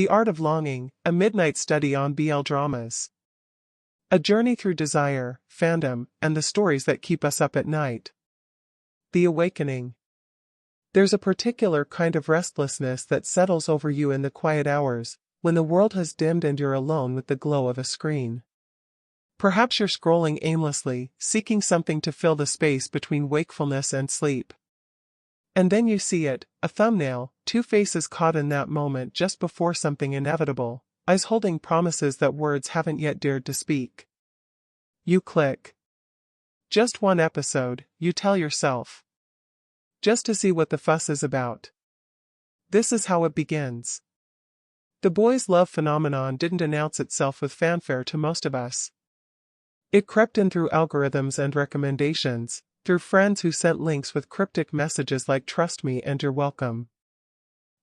The Art of Longing, a midnight study on BL dramas. A journey through desire, fandom, and the stories that keep us up at night. The Awakening. There's a particular kind of restlessness that settles over you in the quiet hours, when the world has dimmed and you're alone with the glow of a screen. Perhaps you're scrolling aimlessly, seeking something to fill the space between wakefulness and sleep. And then you see it, a thumbnail, two faces caught in that moment just before something inevitable, eyes holding promises that words haven't yet dared to speak. You click. Just one episode, you tell yourself. Just to see what the fuss is about. This is how it begins. The boys' love phenomenon didn't announce itself with fanfare to most of us. It crept in through algorithms and recommendations, through friends who sent links with cryptic messages like "trust me and you're welcome."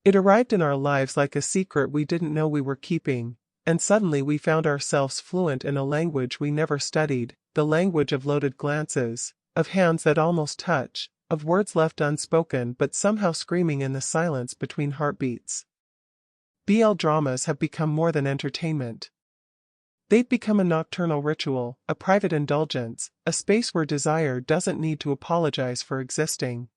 It arrived in our lives like a secret we didn't know we were keeping, and suddenly we found ourselves fluent in a language we never studied, the language of loaded glances, of hands that almost touch, of words left unspoken but somehow screaming in the silence between heartbeats. BL dramas have become more than entertainment. They've become a nocturnal ritual, a private indulgence, a space where desire doesn't need to apologize for existing.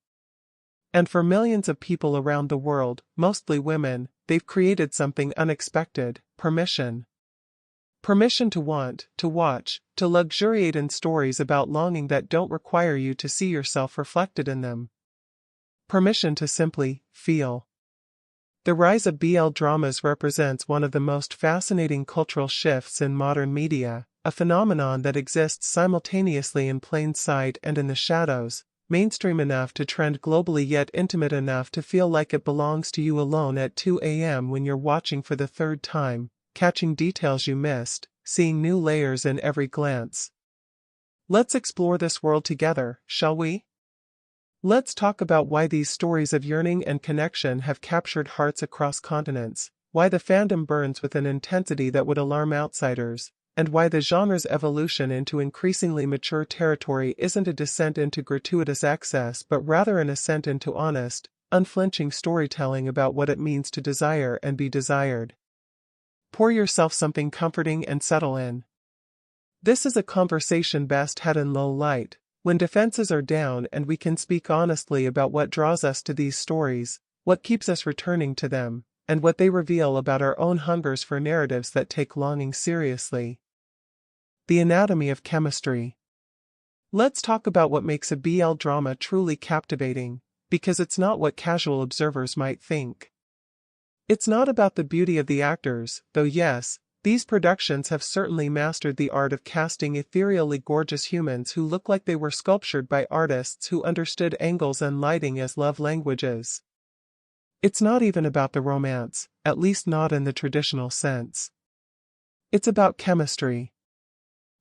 And for millions of people around the world, mostly women, they've created something unexpected: permission. Permission to want, to watch, to luxuriate in stories about longing that don't require you to see yourself reflected in them. Permission to simply feel. The rise of BL dramas represents one of the most fascinating cultural shifts in modern media, a phenomenon that exists simultaneously in plain sight and in the shadows, mainstream enough to trend globally yet intimate enough to feel like it belongs to you alone at 2 a.m. when you're watching for the third time, catching details you missed, seeing new layers in every glance. Let's explore this world together, shall we? Let's talk about why these stories of yearning and connection have captured hearts across continents, why the fandom burns with an intensity that would alarm outsiders, and why the genre's evolution into increasingly mature territory isn't a descent into gratuitous excess but rather an ascent into honest, unflinching storytelling about what it means to desire and be desired. Pour yourself something comforting and settle in. This is a conversation best had in low light, when defenses are down and we can speak honestly about what draws us to these stories, what keeps us returning to them, and what they reveal about our own hungers for narratives that take longing seriously. The anatomy of chemistry. Let's talk about what makes a BL drama truly captivating, because it's not what casual observers might think. It's not about the beauty of the actors, though yes, these productions have certainly mastered the art of casting ethereally gorgeous humans who look like they were sculptured by artists who understood angles and lighting as love languages. It's not even about the romance, at least not in the traditional sense. It's about chemistry.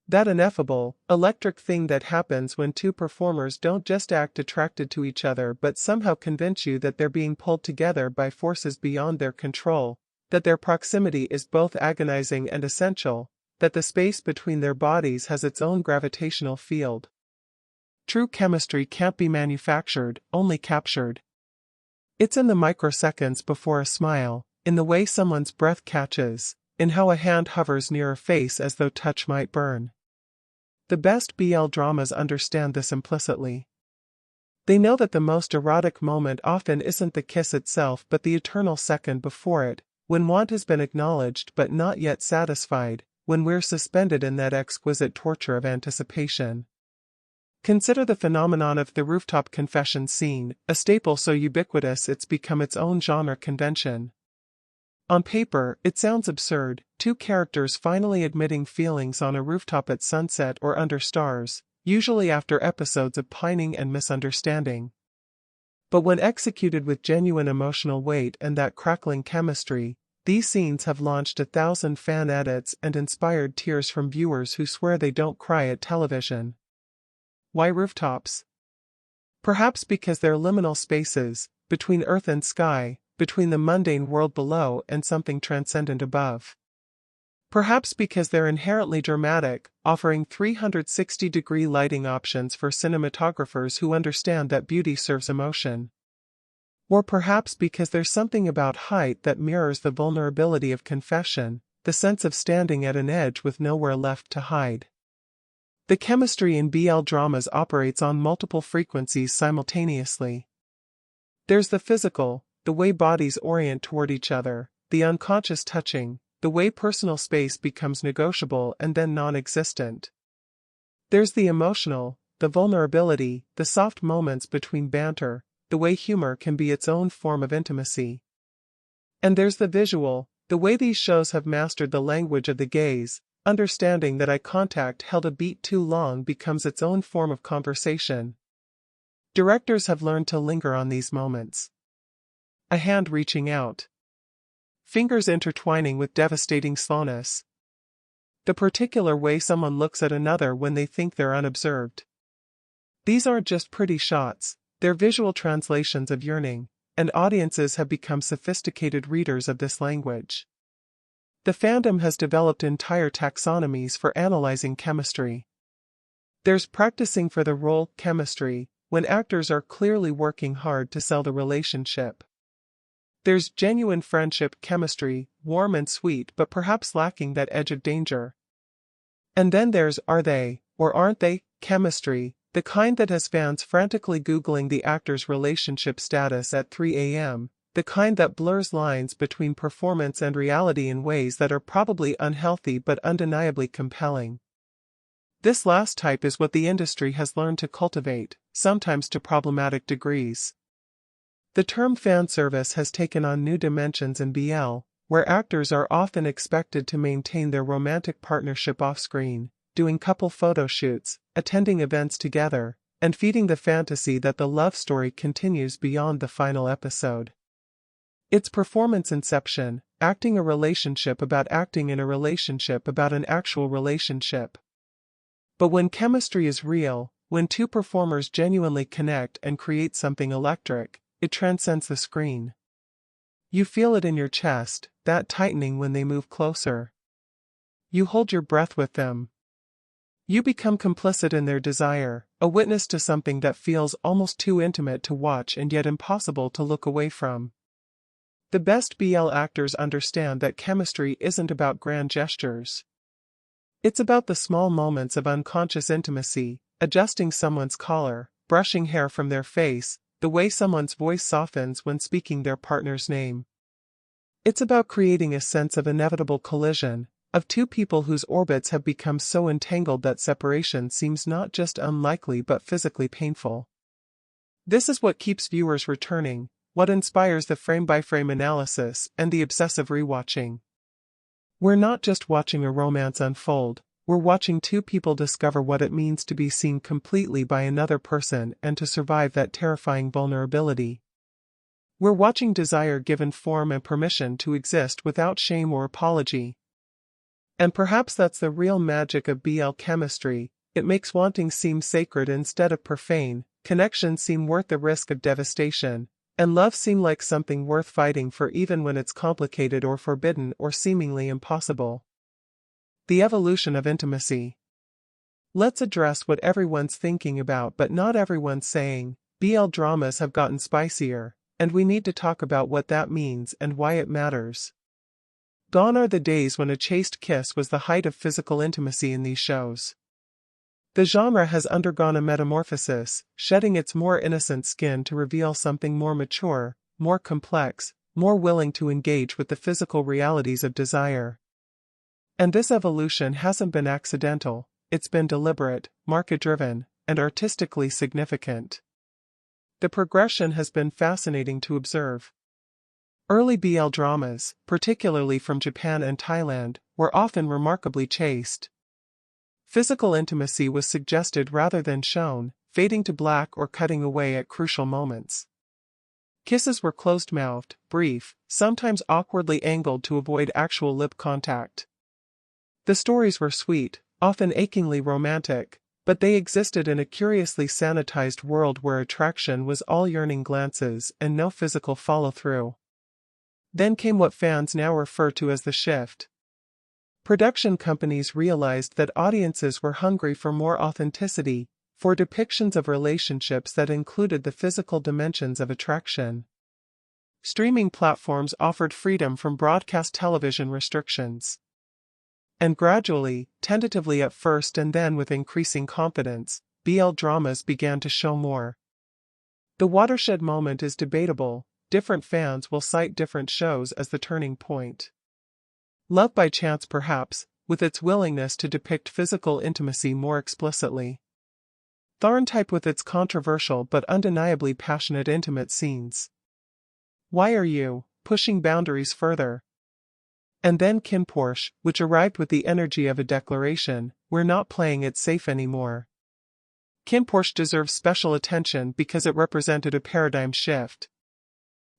That ineffable, electric thing that happens when two performers don't just act attracted to each other but somehow convince you that they're being pulled together by forces beyond their control, that their proximity is both agonizing and essential, that the space between their bodies has its own gravitational field. True chemistry can't be manufactured, only captured. It's in the microseconds before a smile, in the way someone's breath catches, in how a hand hovers near a face as though touch might burn. The best BL dramas understand this implicitly. They know that the most erotic moment often isn't the kiss itself but the eternal second before it, when want has been acknowledged but not yet satisfied, when we're suspended in that exquisite torture of anticipation. Consider the phenomenon of the rooftop confession scene, a staple so ubiquitous it's become its own genre convention. On paper, it sounds absurd, two characters finally admitting feelings on a rooftop at sunset or under stars, usually after episodes of pining and misunderstanding. But when executed with genuine emotional weight and that crackling chemistry, these scenes have launched 1,000 fan edits and inspired tears from viewers who swear they don't cry at television. Why rooftops? Perhaps because they're liminal spaces, between earth and sky, between the mundane world below and something transcendent above. Perhaps because they're inherently dramatic, offering 360-degree lighting options for cinematographers who understand that beauty serves emotion. Or perhaps because there's something about height that mirrors the vulnerability of confession, the sense of standing at an edge with nowhere left to hide. The chemistry in BL dramas operates on multiple frequencies simultaneously. There's the physical, the way bodies orient toward each other, the unconscious touching, the way personal space becomes negotiable and then non-existent. There's the emotional, the vulnerability, the soft moments between banter, the way humor can be its own form of intimacy. And there's the visual, the way these shows have mastered the language of the gaze, understanding that eye contact held a beat too long becomes its own form of conversation. Directors have learned to linger on these moments. A hand reaching out. Fingers intertwining with devastating slowness. The particular way someone looks at another when they think they're unobserved. These aren't just pretty shots, they're visual translations of yearning, and audiences have become sophisticated readers of this language. The fandom has developed entire taxonomies for analyzing chemistry. There's practicing for the role chemistry, when actors are clearly working hard to sell the relationship. There's genuine friendship chemistry, warm and sweet but perhaps lacking that edge of danger. And then there's are they, or aren't they, chemistry, the kind that has fans frantically Googling the actor's relationship status at 3 a.m., the kind that blurs lines between performance and reality in ways that are probably unhealthy but undeniably compelling. This last type is what the industry has learned to cultivate, sometimes to problematic degrees. The term fan service has taken on new dimensions in BL, where actors are often expected to maintain their romantic partnership off-screen, doing couple photo shoots, attending events together, and feeding the fantasy that the love story continues beyond the final episode. It's performance inception, acting a relationship about acting in a relationship about an actual relationship. But when chemistry is real, when two performers genuinely connect and create something electric, it transcends the screen. You feel it in your chest, that tightening when they move closer. You hold your breath with them. You become complicit in their desire, a witness to something that feels almost too intimate to watch and yet impossible to look away from. The best BL actors understand that chemistry isn't about grand gestures. It's about the small moments of unconscious intimacy, adjusting someone's collar, brushing hair from their face, the way someone's voice softens when speaking their partner's name. It's about creating a sense of inevitable collision, of two people whose orbits have become so entangled that separation seems not just unlikely but physically painful. This is what keeps viewers returning, what inspires the frame-by-frame analysis and the obsessive rewatching. We're not just watching a romance unfold, we're watching two people discover what it means to be seen completely by another person and to survive that terrifying vulnerability. We're watching desire given form and permission to exist without shame or apology. And perhaps that's the real magic of BL chemistry, it makes wanting seem sacred instead of profane, connection seem worth the risk of devastation, and love seem like something worth fighting for even when it's complicated or forbidden or seemingly impossible. The evolution of intimacy. Let's address what everyone's thinking about but not everyone's saying. BL dramas have gotten spicier, and we need to talk about what that means and why it matters. Gone are the days when a chaste kiss was the height of physical intimacy in these shows. The genre has undergone a metamorphosis, shedding its more innocent skin to reveal something more mature, more complex, more willing to engage with the physical realities of desire. And this evolution hasn't been accidental, it's been deliberate, market-driven, and artistically significant. The progression has been fascinating to observe. Early BL dramas, particularly from Japan and Thailand, were often remarkably chaste. Physical intimacy was suggested rather than shown, fading to black or cutting away at crucial moments. Kisses were closed-mouthed, brief, sometimes awkwardly angled to avoid actual lip contact. The stories were sweet, often achingly romantic, but they existed in a curiously sanitized world where attraction was all yearning glances and no physical follow-through. Then came what fans now refer to as the shift. Production companies realized that audiences were hungry for more authenticity, for depictions of relationships that included the physical dimensions of attraction. Streaming platforms offered freedom from broadcast television restrictions. And gradually, tentatively at first and then with increasing confidence, BL dramas began to show more. The watershed moment is debatable. Different fans will cite different shows as the turning point. Love by Chance perhaps, with its willingness to depict physical intimacy more explicitly. Thorntype with its controversial but undeniably passionate intimate scenes. Why Are You, pushing boundaries further. And then Kinporsche, which arrived with the energy of a declaration, we're not playing it safe anymore. Kinporsche deserves special attention because it represented a paradigm shift.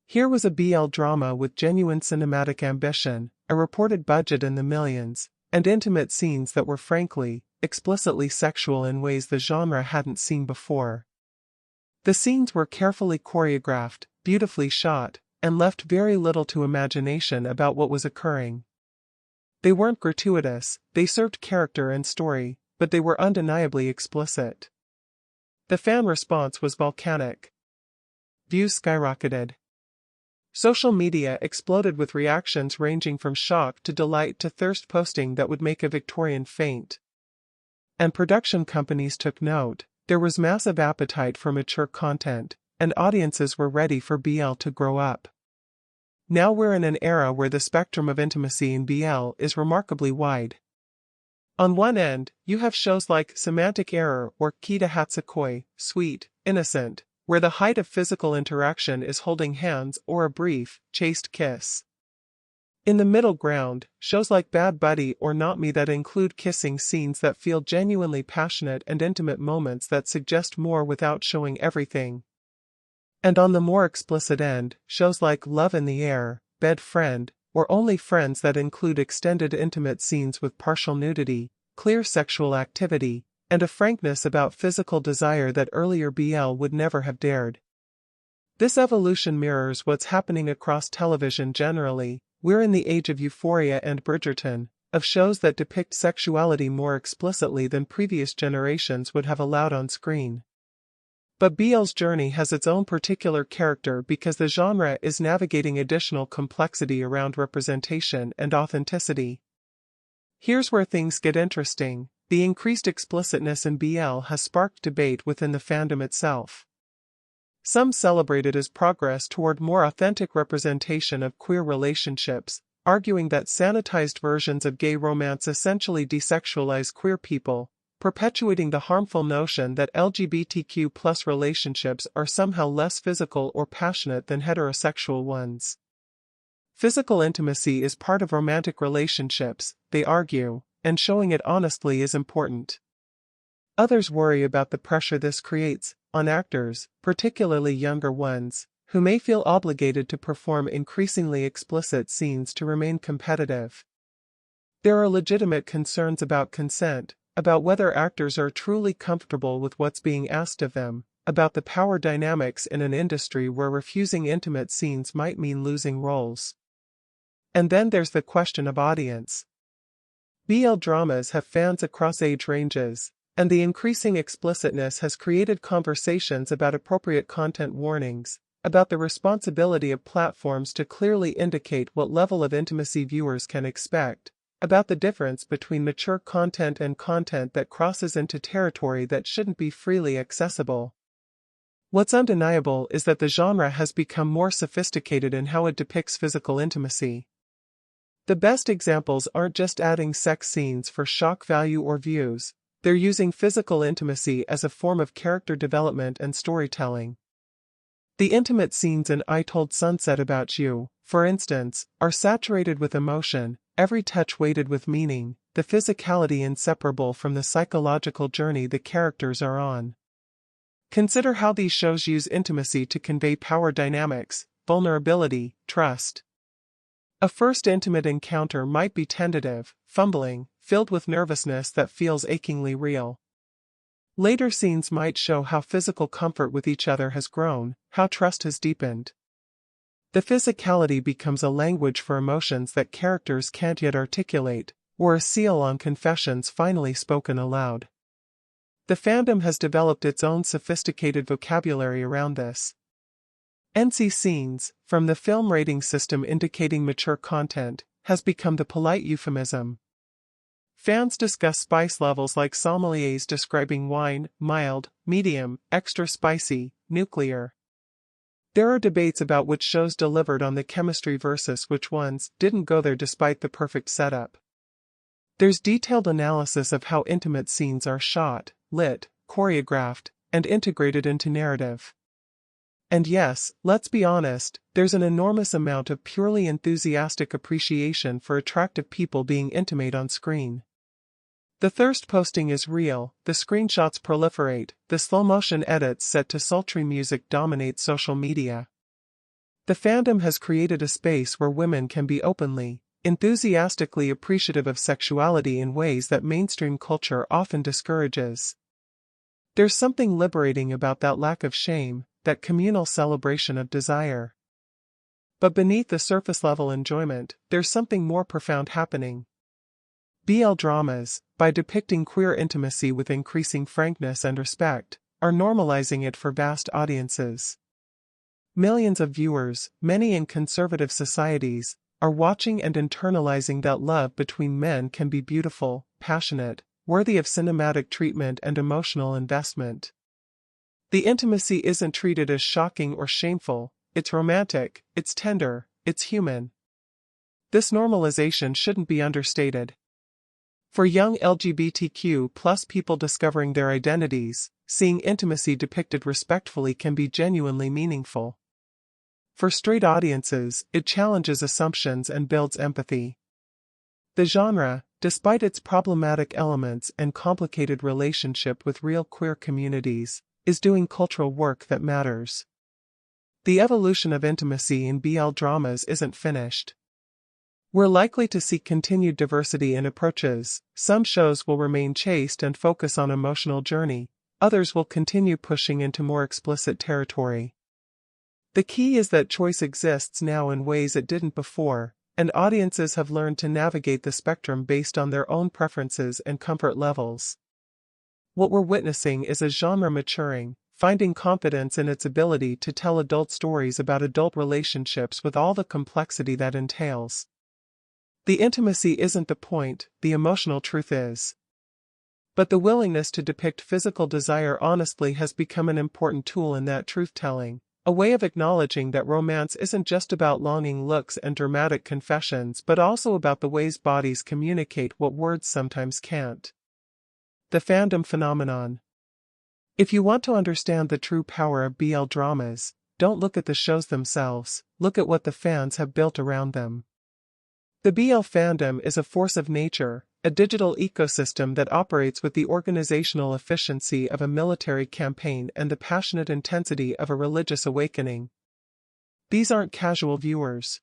Here was a BL drama with genuine cinematic ambition, a reported budget in the millions, and intimate scenes that were frankly, explicitly sexual in ways the genre hadn't seen before. The scenes were carefully choreographed, beautifully shot, and left very little to imagination about what was occurring. They weren't gratuitous, they served character and story, but they were undeniably explicit. The fan response was volcanic. Views skyrocketed. Social media exploded with reactions ranging from shock to delight to thirst posting that would make a Victorian faint. And production companies took note. There was massive appetite for mature content, and audiences were ready for BL to grow up. Now we're in an era where the spectrum of intimacy in BL is remarkably wide. On one end, you have shows like Semantic Error or Kita Hatsukoi, Sweet, Innocent, where the height of physical interaction is holding hands or a brief, chaste kiss. In the middle ground, shows like Bad Buddy or Not Me that include kissing scenes that feel genuinely passionate and intimate moments that suggest more without showing everything. And on the more explicit end, shows like Love in the Air, Bed Friend, or Only Friends that include extended intimate scenes with partial nudity, clear sexual activity, and a frankness about physical desire that earlier BL would never have dared. This evolution mirrors what's happening across television generally. We're in the age of Euphoria and Bridgerton, of shows that depict sexuality more explicitly than previous generations would have allowed on screen. But BL's journey has its own particular character because the genre is navigating additional complexity around representation and authenticity. Here's where things get interesting. The increased explicitness in BL has sparked debate within the fandom itself. Some celebrate it as progress toward more authentic representation of queer relationships, arguing that sanitized versions of gay romance essentially desexualize queer people, perpetuating the harmful notion that LGBTQ+ relationships are somehow less physical or passionate than heterosexual ones. Physical intimacy is part of romantic relationships, they argue, and showing it honestly is important. Others worry about the pressure this creates on actors, particularly younger ones, who may feel obligated to perform increasingly explicit scenes to remain competitive. There are legitimate concerns about consent, about whether actors are truly comfortable with what's being asked of them, about the power dynamics in an industry where refusing intimate scenes might mean losing roles. And then there's the question of audience. BL dramas have fans across age ranges, and the increasing explicitness has created conversations about appropriate content warnings, about the responsibility of platforms to clearly indicate what level of intimacy viewers can expect, about the difference between mature content and content that crosses into territory that shouldn't be freely accessible. What's undeniable is that the genre has become more sophisticated in how it depicts physical intimacy. The best examples aren't just adding sex scenes for shock value or views, they're using physical intimacy as a form of character development and storytelling. The intimate scenes in I Told Sunset About You, for instance, are saturated with emotion, every touch weighted with meaning, the physicality inseparable from the psychological journey the characters are on. Consider how these shows use intimacy to convey power dynamics, vulnerability, trust. A first intimate encounter might be tentative, fumbling, filled with nervousness that feels achingly real. Later scenes might show how physical comfort with each other has grown, how trust has deepened. The physicality becomes a language for emotions that characters can't yet articulate, or a seal on confessions finally spoken aloud. The fandom has developed its own sophisticated vocabulary around this. NC scenes, from the film rating system indicating mature content, has become the polite euphemism. Fans discuss spice levels like sommeliers describing wine, mild, medium, extra spicy, nuclear. There are debates about which shows delivered on the chemistry versus which ones didn't go there despite the perfect setup. There's detailed analysis of how intimate scenes are shot, lit, choreographed, and integrated into narrative. And yes, let's be honest, there's an enormous amount of purely enthusiastic appreciation for attractive people being intimate on screen. The thirst posting is real, the screenshots proliferate, the slow-motion edits set to sultry music dominate social media. The fandom has created a space where women can be openly, enthusiastically appreciative of sexuality in ways that mainstream culture often discourages. There's something liberating about that lack of shame, that communal celebration of desire. But beneath the surface-level enjoyment, there's something more profound happening. BL dramas, by depicting queer intimacy with increasing frankness and respect, are normalizing it for vast audiences. Millions of viewers, many in conservative societies, are watching and internalizing that love between men can be beautiful, passionate, worthy of cinematic treatment and emotional investment. The intimacy isn't treated as shocking or shameful, it's romantic, it's tender, it's human. This normalization shouldn't be understated. For young LGBTQ+ people discovering their identities, seeing intimacy depicted respectfully can be genuinely meaningful. For straight audiences, it challenges assumptions and builds empathy. The genre, despite its problematic elements and complicated relationship with real queer communities, is doing cultural work that matters. The evolution of intimacy in BL dramas isn't finished. We're likely to see continued diversity in approaches. Some shows will remain chaste and focus on emotional journey, others will continue pushing into more explicit territory. The key is that choice exists now in ways it didn't before, and audiences have learned to navigate the spectrum based on their own preferences and comfort levels. What we're witnessing is a genre maturing, finding confidence in its ability to tell adult stories about adult relationships with all the complexity that entails. The intimacy isn't the point, the emotional truth is. But the willingness to depict physical desire honestly has become an important tool in that truth-telling, a way of acknowledging that romance isn't just about longing looks and dramatic confessions but also about the ways bodies communicate what words sometimes can't. The Fandom Phenomenon. If you want to understand the true power of BL dramas, don't look at the shows themselves, look at what the fans have built around them. The BL fandom is a force of nature, a digital ecosystem that operates with the organizational efficiency of a military campaign and the passionate intensity of a religious awakening. These aren't casual viewers.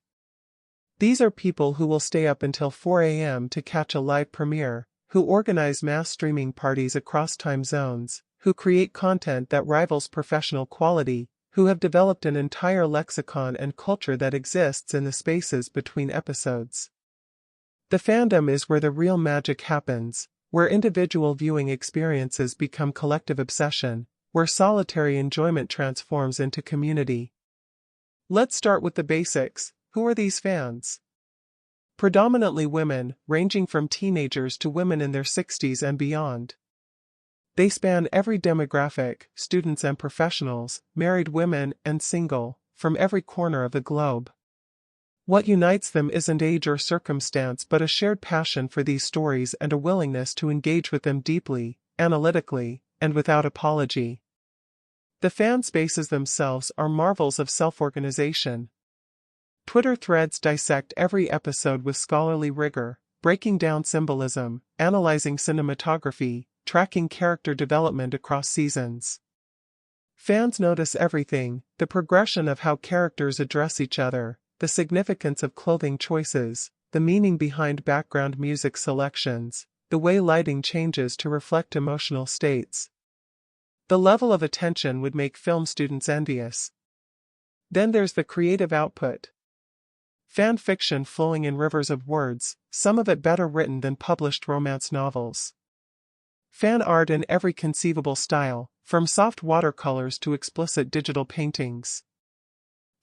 These are people who will stay up until 4 a.m. to catch a live premiere, who organize mass streaming parties across time zones, who create content that rivals professional quality, who have developed an entire lexicon and culture that exists in the spaces between episodes. The fandom is where the real magic happens, where individual viewing experiences become collective obsession, where solitary enjoyment transforms into community. Let's start with the basics. Who are these fans? Predominantly women, ranging from teenagers to women in their 60s and beyond. They span every demographic, students and professionals, married women and single, from every corner of the globe. What unites them isn't age or circumstance but a shared passion for these stories and a willingness to engage with them deeply, analytically, and without apology. The fan spaces themselves are marvels of self-organization. Twitter threads dissect every episode with scholarly rigor, breaking down symbolism, analyzing cinematography, tracking character development across seasons. Fans notice everything, the progression of how characters address each other, the significance of clothing choices, the meaning behind background music selections, the way lighting changes to reflect emotional states. The level of attention would make film students envious. Then there's the creative output. Fan fiction flowing in rivers of words, some of it better written than published romance novels. Fan art in every conceivable style, from soft watercolors to explicit digital paintings.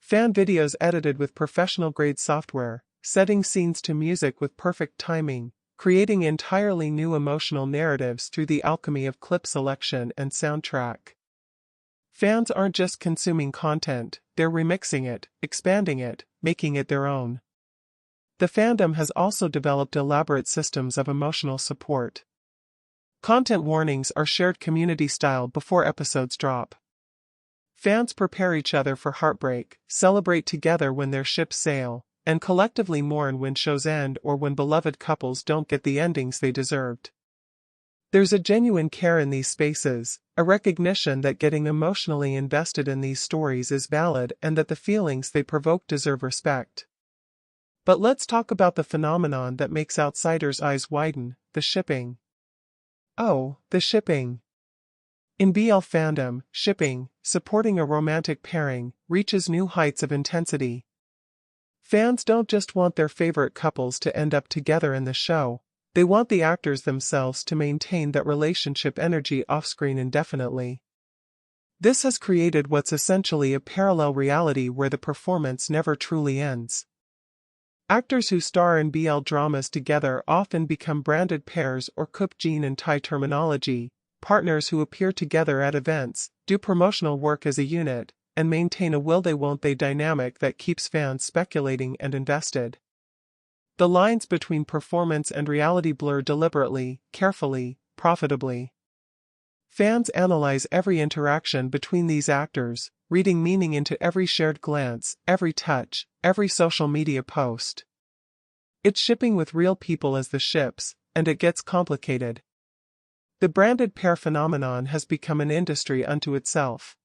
Fan videos edited with professional-grade software, setting scenes to music with perfect timing, creating entirely new emotional narratives through the alchemy of clip selection and soundtrack. Fans aren't just consuming content, they're remixing it, expanding it, making it their own. The fandom has also developed elaborate systems of emotional support. Content warnings are shared community-style before episodes drop. Fans prepare each other for heartbreak, celebrate together when their ships sail, and collectively mourn when shows end or when beloved couples don't get the endings they deserved. There's a genuine care in these spaces, a recognition that getting emotionally invested in these stories is valid and that the feelings they provoke deserve respect. But let's talk about the phenomenon that makes outsiders' eyes widen, the shipping. Oh, the shipping. In BL fandom, shipping, supporting a romantic pairing, reaches new heights of intensity. Fans don't just want their favorite couples to end up together in the show, they want the actors themselves to maintain that relationship energy off-screen indefinitely. This has created what's essentially a parallel reality where the performance never truly ends. Actors who star in BL dramas together often become branded pairs or kupjin in Thai terminology, partners who appear together at events, do promotional work as a unit, and maintain a will-they-won't-they dynamic that keeps fans speculating and invested. The lines between performance and reality blur deliberately, carefully, profitably. Fans analyze every interaction between these actors, reading meaning into every shared glance, every touch, every social media post. It's shipping with real people as the ships, and it gets complicated. The branded pair phenomenon has become an industry unto itself.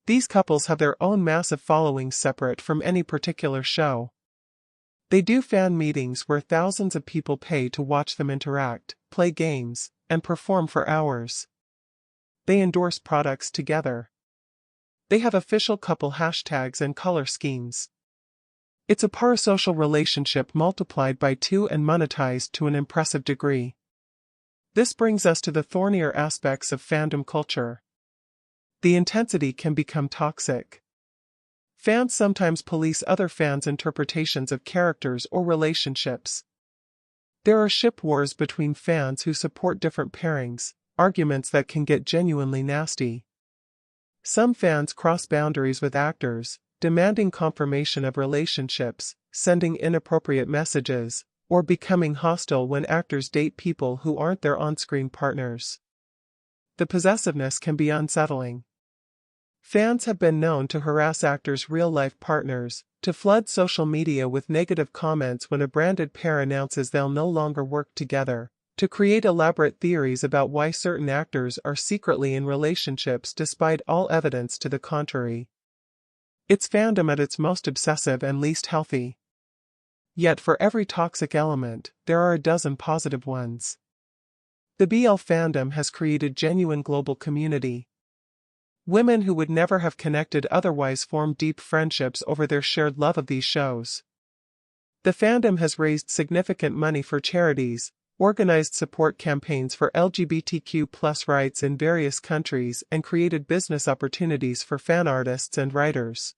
These couples have their own massive followings separate from any particular show. They do fan meetings where thousands of people pay to watch them interact, play games, and perform for hours. They endorse products together. They have official couple hashtags and color schemes. It's a parasocial relationship multiplied by 2 and monetized to an impressive degree. This brings us to the thornier aspects of fandom culture. The intensity can become toxic. Fans sometimes police other fans' interpretations of characters or relationships. There are ship wars between fans who support different pairings, arguments that can get genuinely nasty. Some fans cross boundaries with actors, demanding confirmation of relationships, sending inappropriate messages, or becoming hostile when actors date people who aren't their on-screen partners. The possessiveness can be unsettling. Fans have been known to harass actors' real-life partners, to flood social media with negative comments when a branded pair announces they'll no longer work together, to create elaborate theories about why certain actors are secretly in relationships despite all evidence to the contrary. It's fandom at its most obsessive and least healthy. Yet for every toxic element, there are a dozen positive ones. The BL fandom has created genuine global community. Women who would never have connected otherwise form deep friendships over their shared love of these shows. The fandom has raised significant money for charities, organized support campaigns for LGBTQ+ rights in various countries, and created business opportunities for fan artists and writers.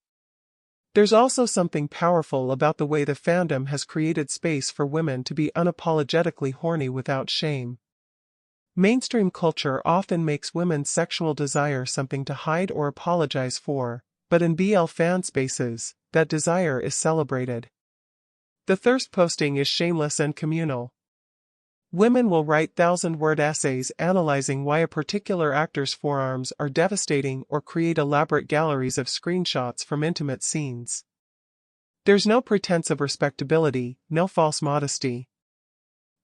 There's also something powerful about the way the fandom has created space for women to be unapologetically horny without shame. Mainstream culture often makes women's sexual desire something to hide or apologize for, but in BL fan spaces, that desire is celebrated. The thirst posting is shameless and communal. Women will write 1,000-word essays analyzing why a particular actor's forearms are devastating or create elaborate galleries of screenshots from intimate scenes. There's no pretense of respectability, no false modesty.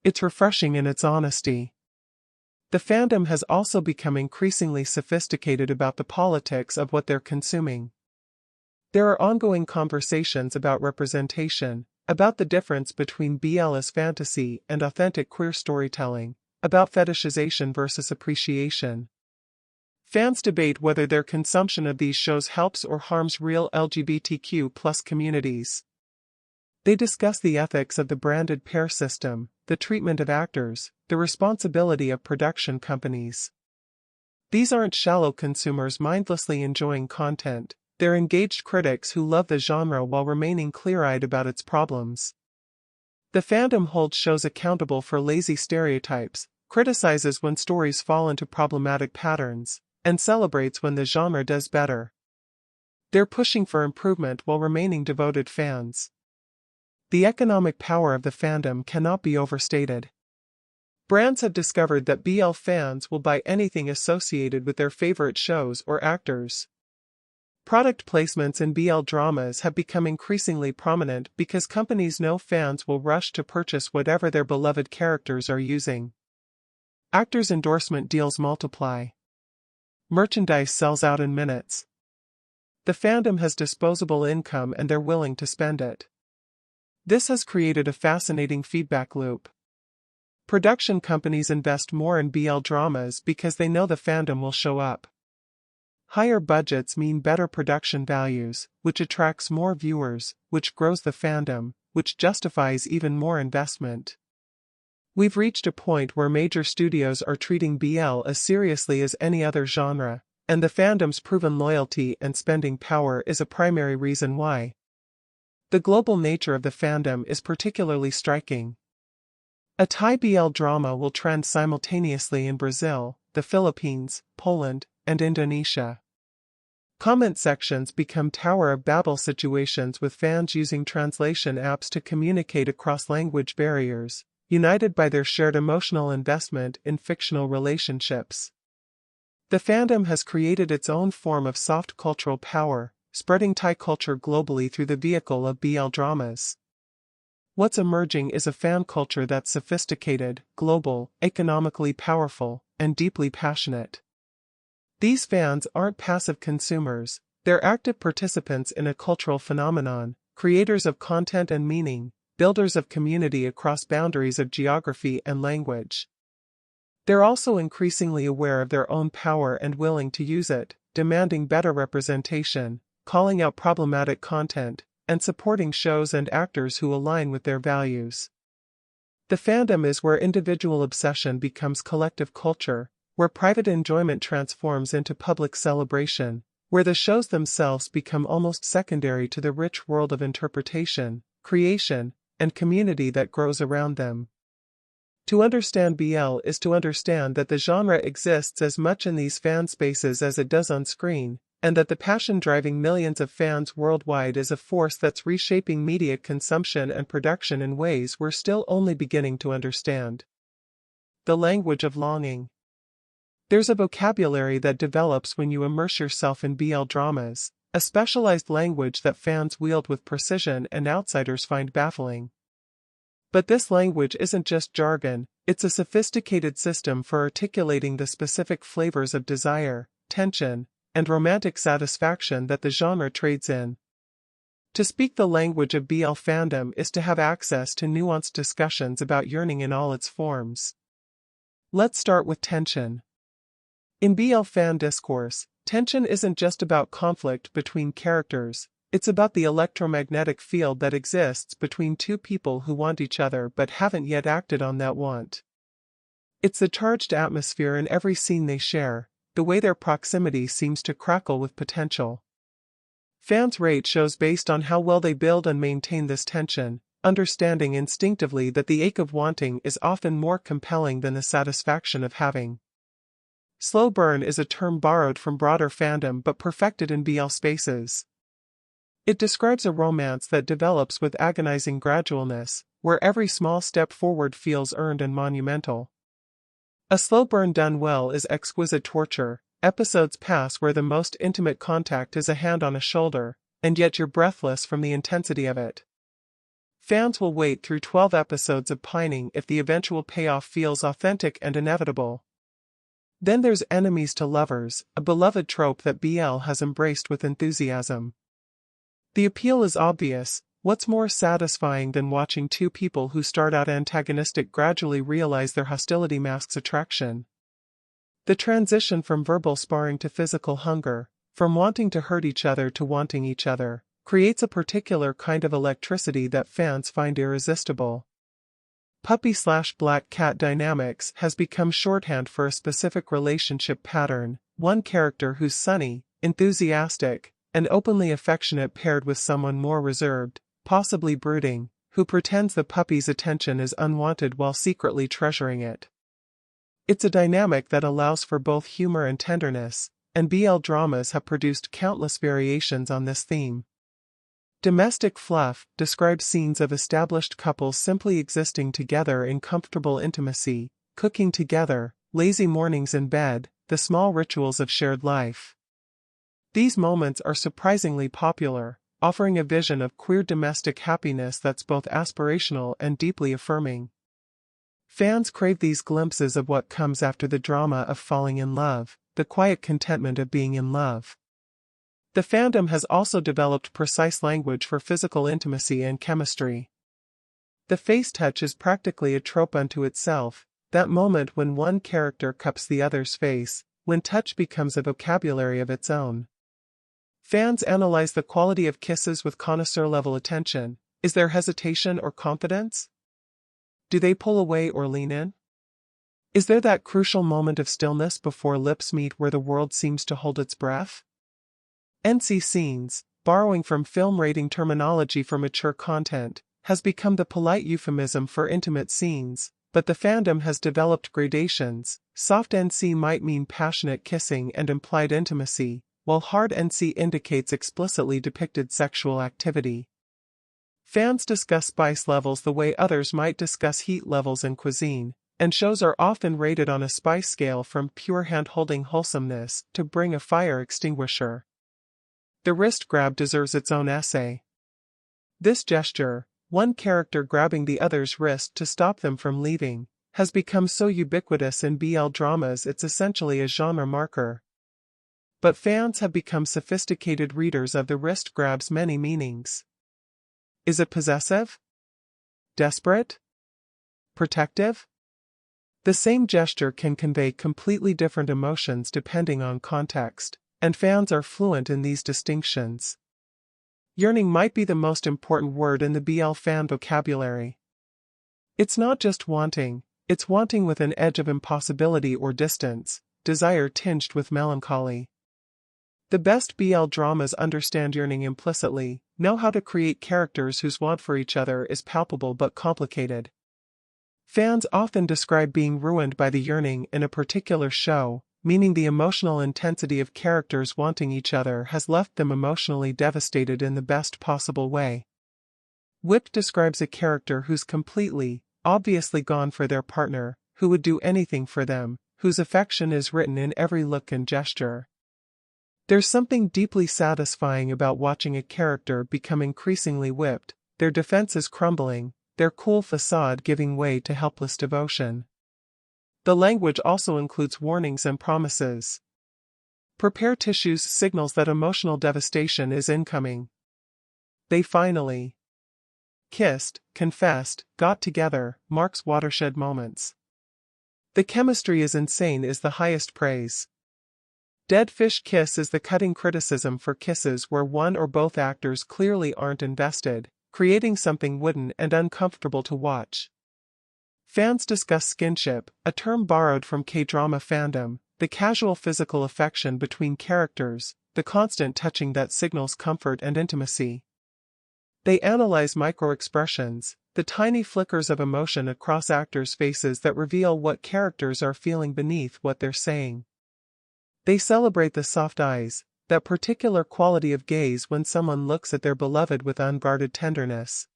It's refreshing in its honesty. The fandom has also become increasingly sophisticated about the politics of what they're consuming. There are ongoing conversations about representation, about the difference between BL as fantasy and authentic queer storytelling, about fetishization versus appreciation. Fans debate whether their consumption of these shows helps or harms real LGBTQ+ communities. They discuss the ethics of the branded pair system, the treatment of actors, the responsibility of production companies. These aren't shallow consumers mindlessly enjoying content, They're engaged critics who love the genre while remaining clear-eyed about its problems. The fandom holds shows accountable for lazy stereotypes, criticizes when stories fall into problematic patterns, and celebrates when the genre does better. They're pushing for improvement while remaining devoted fans. The economic power of the fandom cannot be overstated. Brands have discovered that BL fans will buy anything associated with their favorite shows or actors. Product placements in BL dramas have become increasingly prominent because companies know fans will rush to purchase whatever their beloved characters are using. Actors' endorsement deals multiply. Merchandise sells out in minutes. The fandom has disposable income and they're willing to spend it. This has created a fascinating feedback loop. Production companies invest more in BL dramas because they know the fandom will show up. Higher budgets mean better production values, which attracts more viewers, which grows the fandom, which justifies even more investment. We've reached a point where major studios are treating BL as seriously as any other genre, and the fandom's proven loyalty and spending power is a primary reason why. The global nature of the fandom is particularly striking. A Thai BL drama will trend simultaneously in Brazil, the Philippines, Poland, and Indonesia. Comment sections become Tower of Babel situations with fans using translation apps to communicate across language barriers, united by their shared emotional investment in fictional relationships. The fandom has created its own form of soft cultural power, spreading Thai culture globally through the vehicle of BL dramas. What's emerging is a fan culture that's sophisticated, global, economically powerful, and deeply passionate. These fans aren't passive consumers, they're active participants in a cultural phenomenon, creators of content and meaning, builders of community across boundaries of geography and language. They're also increasingly aware of their own power and willing to use it, demanding better representation, calling out problematic content, and supporting shows and actors who align with their values. The fandom is where individual obsession becomes collective culture, where private enjoyment transforms into public celebration, where the shows themselves become almost secondary to the rich world of interpretation, creation, and community that grows around them. To understand BL is to understand that the genre exists as much in these fan spaces as it does on screen, and that the passion driving millions of fans worldwide is a force that's reshaping media consumption and production in ways we're still only beginning to understand. The language of longing. There's a vocabulary that develops when you immerse yourself in BL dramas, a specialized language that fans wield with precision and outsiders find baffling. But this language isn't just jargon, it's a sophisticated system for articulating the specific flavors of desire, tension, and romantic satisfaction that the genre trades in. To speak the language of BL fandom is to have access to nuanced discussions about yearning in all its forms. Let's start with tension. In BL fan discourse, tension isn't just about conflict between characters, it's about the electromagnetic field that exists between two people who want each other but haven't yet acted on that want. It's the charged atmosphere in every scene they share, the way their proximity seems to crackle with potential. Fans rate shows based on how well they build and maintain this tension, understanding instinctively that the ache of wanting is often more compelling than the satisfaction of having. Slow burn is a term borrowed from broader fandom but perfected in BL spaces. It describes a romance that develops with agonizing gradualness, where every small step forward feels earned and monumental. A slow burn done well is exquisite torture. Episodes pass where the most intimate contact is a hand on a shoulder, and yet you're breathless from the intensity of it. Fans will wait through 12 episodes of pining if the eventual payoff feels authentic and inevitable. Then there's enemies to lovers, a beloved trope that BL has embraced with enthusiasm. The appeal is obvious. What's more satisfying than watching two people who start out antagonistic gradually realize their hostility masks attraction? The transition from verbal sparring to physical hunger, from wanting to hurt each other to wanting each other, creates a particular kind of electricity that fans find irresistible. Puppy/black cat dynamics has become shorthand for a specific relationship pattern, one character who's sunny, enthusiastic, an openly affectionate paired with someone more reserved, possibly brooding, who pretends the puppy's attention is unwanted while secretly treasuring it. It's a dynamic that allows for both humor and tenderness, and BL dramas have produced countless variations on this theme. Domestic fluff describes scenes of established couples simply existing together in comfortable intimacy, cooking together, lazy mornings in bed, the small rituals of shared life. These moments are surprisingly popular, offering a vision of queer domestic happiness that's both aspirational and deeply affirming. Fans crave these glimpses of what comes after the drama of falling in love, the quiet contentment of being in love. The fandom has also developed precise language for physical intimacy and chemistry. The face touch is practically a trope unto itself, that moment when one character cups the other's face, when touch becomes a vocabulary of its own. Fans analyze the quality of kisses with connoisseur-level attention. Is there hesitation or confidence? Do they pull away or lean in? Is there that crucial moment of stillness before lips meet where the world seems to hold its breath? NC scenes, borrowing from film rating terminology for mature content, has become the polite euphemism for intimate scenes, but the fandom has developed gradations. Soft NC might mean passionate kissing and implied intimacy, while hard NC indicates explicitly depicted sexual activity. Fans discuss spice levels the way others might discuss heat levels in cuisine, and shows are often rated on a spice scale from pure hand-holding wholesomeness to bring a fire extinguisher. The wrist grab deserves its own essay. This gesture, one character grabbing the other's wrist to stop them from leaving, has become so ubiquitous in BL dramas it's essentially a genre marker. But fans have become sophisticated readers of the wrist grab's many meanings. Is it possessive? Desperate? Protective? The same gesture can convey completely different emotions depending on context, and fans are fluent in these distinctions. Yearning might be the most important word in the BL fan vocabulary. It's not just wanting, it's wanting with an edge of impossibility or distance, desire tinged with melancholy. The best BL dramas understand yearning implicitly, know how to create characters whose want for each other is palpable but complicated. Fans often describe being ruined by the yearning in a particular show, meaning the emotional intensity of characters wanting each other has left them emotionally devastated in the best possible way. Whip describes a character who's completely, obviously gone for their partner, who would do anything for them, whose affection is written in every look and gesture. There's something deeply satisfying about watching a character become increasingly whipped, their defenses crumbling, their cool facade giving way to helpless devotion. The language also includes warnings and promises. Prepare tissues signals that emotional devastation is incoming. They finally kissed, confessed, got together, marks watershed moments. The chemistry is insane is the highest praise. Dead fish kiss is the cutting criticism for kisses where one or both actors clearly aren't invested, creating something wooden and uncomfortable to watch. Fans discuss skinship, a term borrowed from K-drama fandom, the casual physical affection between characters, the constant touching that signals comfort and intimacy. They analyze microexpressions, the tiny flickers of emotion across actors' faces that reveal what characters are feeling beneath what they're saying. They celebrate the soft eyes, that particular quality of gaze when someone looks at their beloved with unguarded tenderness.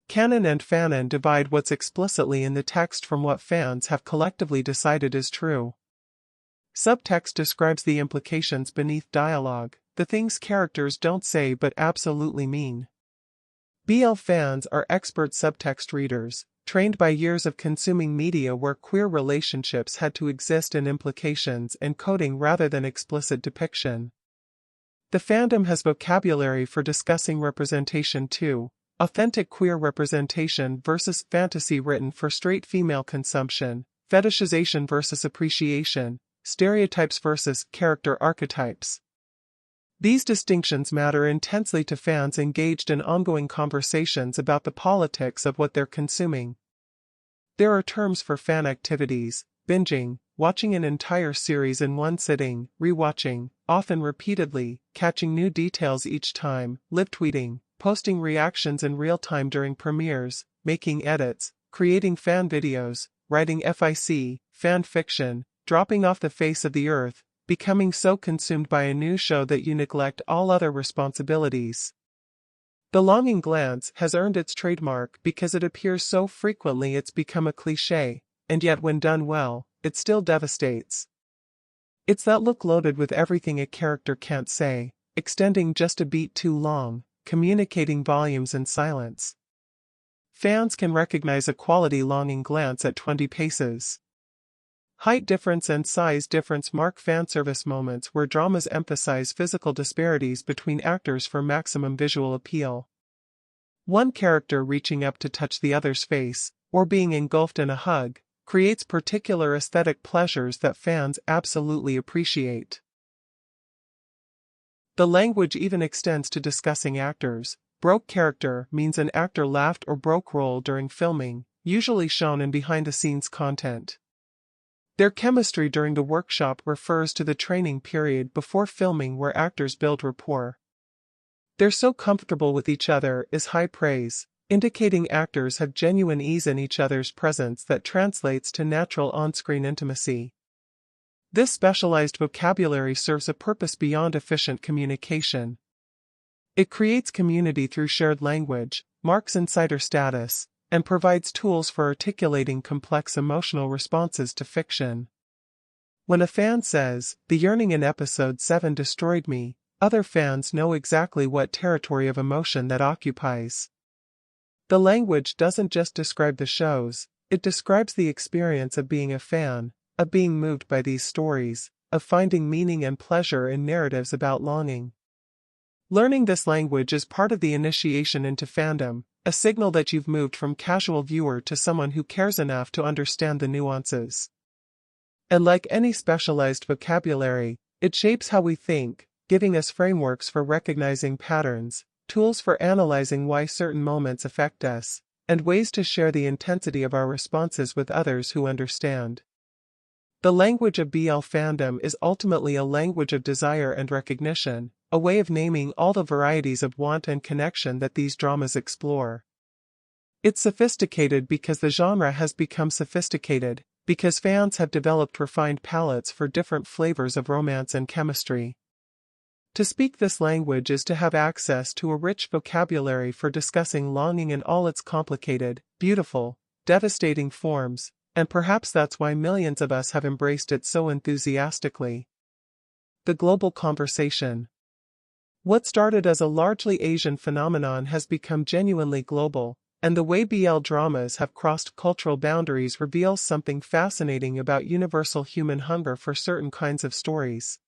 Canon and fanon divide what's explicitly in the text from what fans have collectively decided is true. Subtext describes the implications beneath dialogue, the things characters don't say but absolutely mean. BL fans are expert subtext readers, trained by years of consuming media where queer relationships had to exist in implications and coding rather than explicit depiction. The fandom has vocabulary for discussing representation too, authentic queer representation versus fantasy written for straight female consumption, fetishization versus appreciation, stereotypes versus character archetypes. These distinctions matter intensely to fans engaged in ongoing conversations about the politics of what they're consuming. There are terms for fan activities: binging, watching an entire series in one sitting, rewatching, often repeatedly, catching new details each time, live tweeting, posting reactions in real time during premieres, making edits, creating fan videos, writing fan fiction, dropping off the face of the earth, becoming so consumed by a new show that you neglect all other responsibilities. The longing glance has earned its trademark because it appears so frequently it's become a cliché, and yet when done well, it still devastates. It's that look loaded with everything a character can't say, extending just a beat too long, communicating volumes in silence. Fans can recognize a quality longing glance at 20 paces. Height difference and size difference mark fanservice moments where dramas emphasize physical disparities between actors for maximum visual appeal. One character reaching up to touch the other's face, or being engulfed in a hug, creates particular aesthetic pleasures that fans absolutely appreciate. The language even extends to discussing actors. Broke character means an actor laughed or broke role during filming, usually shown in behind-the-scenes content. Their chemistry during the workshop refers to the training period before filming where actors build rapport. They're so comfortable with each other is high praise, indicating actors have genuine ease in each other's presence that translates to natural on-screen intimacy. This specialized vocabulary serves a purpose beyond efficient communication. It creates community through shared language, marks insider status, and provides tools for articulating complex emotional responses to fiction. When a fan says, "The yearning in episode 7 destroyed me," other fans know exactly what territory of emotion that occupies. The language doesn't just describe the shows, it describes the experience of being a fan, of being moved by these stories, of finding meaning and pleasure in narratives about longing. Learning this language is part of the initiation into fandom, a signal that you've moved from casual viewer to someone who cares enough to understand the nuances. And like any specialized vocabulary, it shapes how we think, giving us frameworks for recognizing patterns, tools for analyzing why certain moments affect us, and ways to share the intensity of our responses with others who understand. The language of BL fandom is ultimately a language of desire and recognition, a way of naming all the varieties of want and connection that these dramas explore. It's sophisticated because the genre has become sophisticated, because fans have developed refined palates for different flavors of romance and chemistry. To speak this language is to have access to a rich vocabulary for discussing longing in all its complicated, beautiful, devastating forms, and perhaps that's why millions of us have embraced it so enthusiastically. The global conversation. What started as a largely Asian phenomenon has become genuinely global, and the way BL dramas have crossed cultural boundaries reveals something fascinating about universal human hunger for certain kinds of stories.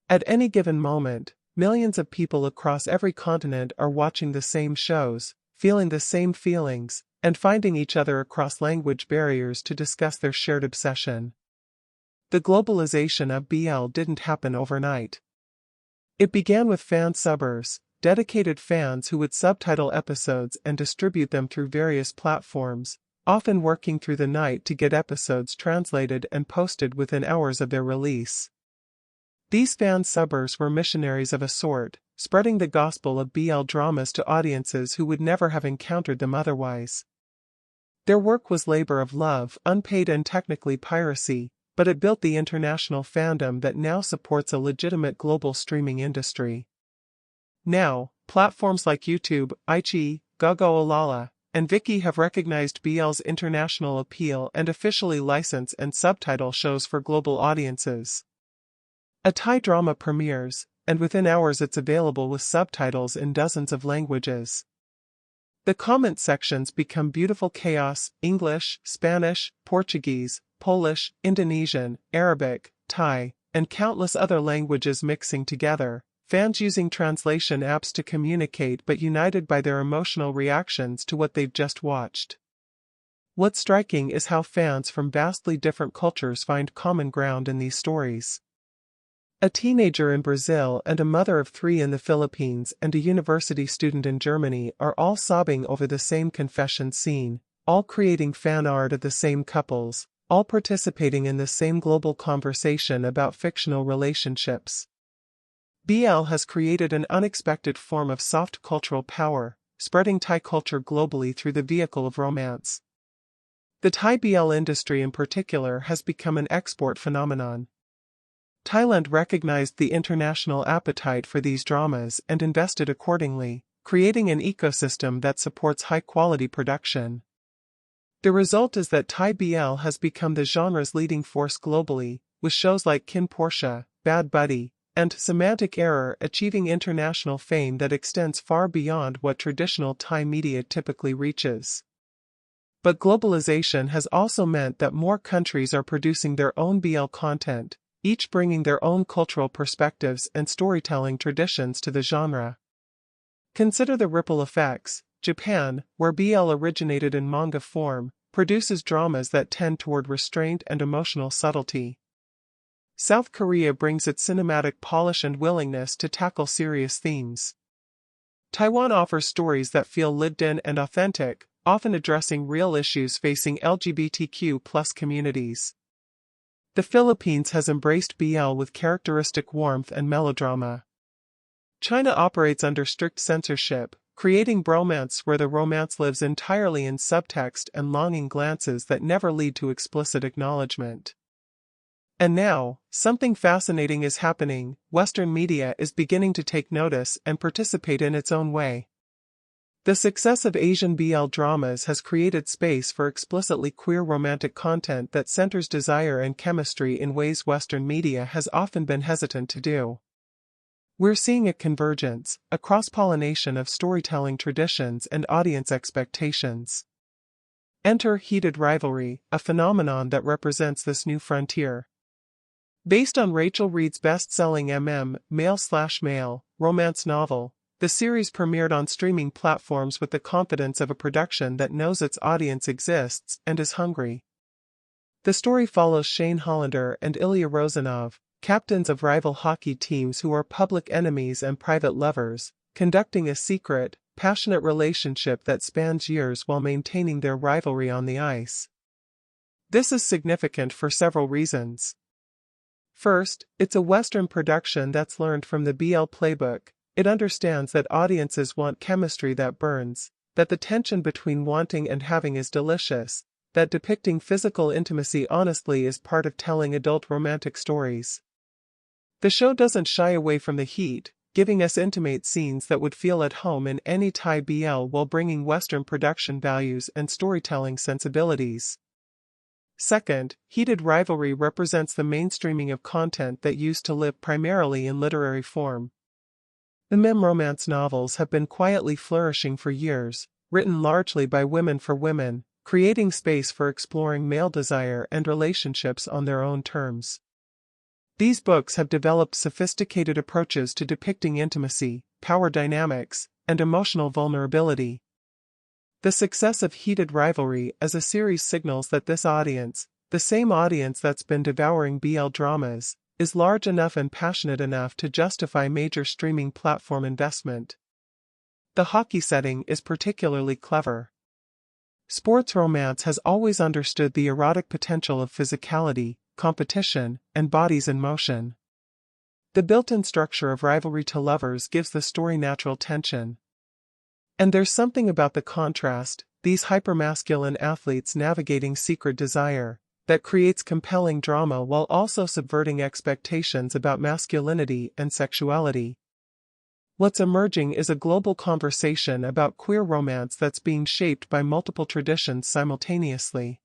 At any given moment, millions of people across every continent are watching the same shows, feeling the same feelings, and finding each other across language barriers to discuss their shared obsession. The globalization of BL didn't happen overnight. It began with fan subbers, dedicated fans who would subtitle episodes and distribute them through various platforms, often working through the night to get episodes translated and posted within hours of their release. These fan subbers were missionaries of a sort, spreading the gospel of BL dramas to audiences who would never have encountered them otherwise. Their work was labor of love, unpaid and technically piracy, but it built the international fandom that now supports a legitimate global streaming industry. Now, platforms like YouTube, iQIYI, GoGoOlala, and Viki have recognized BL's international appeal and officially license and subtitle shows for global audiences. A Thai drama premieres, and within hours it's available with subtitles in dozens of languages. The comment sections become beautiful chaos: English, Spanish, Portuguese, Polish, Indonesian, Arabic, Thai, and countless other languages mixing together, fans using translation apps to communicate but united by their emotional reactions to what they've just watched. What's striking is how fans from vastly different cultures find common ground in these stories. A teenager in Brazil and a mother of 3 in the Philippines and a university student in Germany are all sobbing over the same confession scene, all creating fan art of the same couples, all participating in the same global conversation about fictional relationships. BL has created an unexpected form of soft cultural power, spreading Thai culture globally through the vehicle of romance. The Thai BL industry in particular has become an export phenomenon. Thailand recognized the international appetite for these dramas and invested accordingly, creating an ecosystem that supports high-quality production. The result is that Thai BL has become the genre's leading force globally, with shows like Kin Portia, Bad Buddy, and Semantic Error achieving international fame that extends far beyond what traditional Thai media typically reaches. But globalization has also meant that more countries are producing their own BL content, each bringing their own cultural perspectives and storytelling traditions to the genre. Consider the ripple effects. Japan, where BL originated in manga form, produces dramas that tend toward restraint and emotional subtlety. South Korea brings its cinematic polish and willingness to tackle serious themes. Taiwan offers stories that feel lived-in and authentic, often addressing real issues facing LGBTQ+ communities. The Philippines has embraced BL with characteristic warmth and melodrama. China operates under strict censorship, creating bromance where the romance lives entirely in subtext and longing glances that never lead to explicit acknowledgement. And now, something fascinating is happening. Western media is beginning to take notice and participate in its own way. The success of Asian BL dramas has created space for explicitly queer romantic content that centers desire and chemistry in ways Western media has often been hesitant to do. We're seeing a convergence, a cross-pollination of storytelling traditions and audience expectations. Enter Heated Rivalry, a phenomenon that represents this new frontier. Based on Rachel Reed's best-selling Male/Male romance novel, the series premiered on streaming platforms with the confidence of a production that knows its audience exists and is hungry. The story follows Shane Hollander and Ilya Rozanov, captains of rival hockey teams who are public enemies and private lovers, conducting a secret, passionate relationship that spans years while maintaining their rivalry on the ice. This is significant for several reasons. First, it's a Western production that's learned from the BL playbook. It understands that audiences want chemistry that burns, that the tension between wanting and having is delicious, that depicting physical intimacy honestly is part of telling adult romantic stories. The show doesn't shy away from the heat, giving us intimate scenes that would feel at home in any Thai BL while bringing Western production values and storytelling sensibilities. Second, Heated Rivalry represents the mainstreaming of content that used to live primarily in literary form. The romance novels have been quietly flourishing for years, written largely by women for women, creating space for exploring male desire and relationships on their own terms. These books have developed sophisticated approaches to depicting intimacy, power dynamics, and emotional vulnerability. The success of Heated Rivalry as a series signals that this audience, the same audience that's been devouring BL dramas, is large enough and passionate enough to justify major streaming platform investment. The hockey setting is particularly clever. Sports romance has always understood the erotic potential of physicality, competition, and bodies in motion. The built-in structure of rivalry to lovers gives the story natural tension. And there's something about the contrast, these hypermasculine athletes navigating secret desire, that creates compelling drama while also subverting expectations about masculinity and sexuality. What's emerging is a global conversation about queer romance that's being shaped by multiple traditions simultaneously.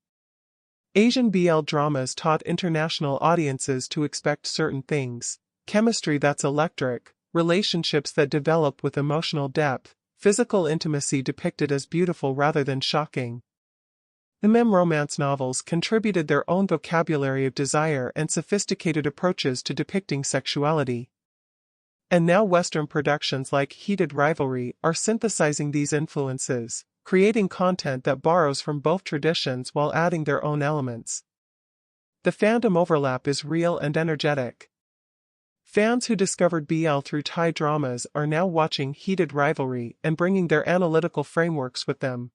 Asian BL dramas taught international audiences to expect certain things: chemistry that's electric, relationships that develop with emotional depth, physical intimacy depicted as beautiful rather than shocking. The romance novels contributed their own vocabulary of desire and sophisticated approaches to depicting sexuality. And now Western productions like Heated Rivalry are synthesizing these influences, creating content that borrows from both traditions while adding their own elements. The fandom overlap is real and energetic. Fans who discovered BL through Thai dramas are now watching Heated Rivalry and bringing their analytical frameworks with them.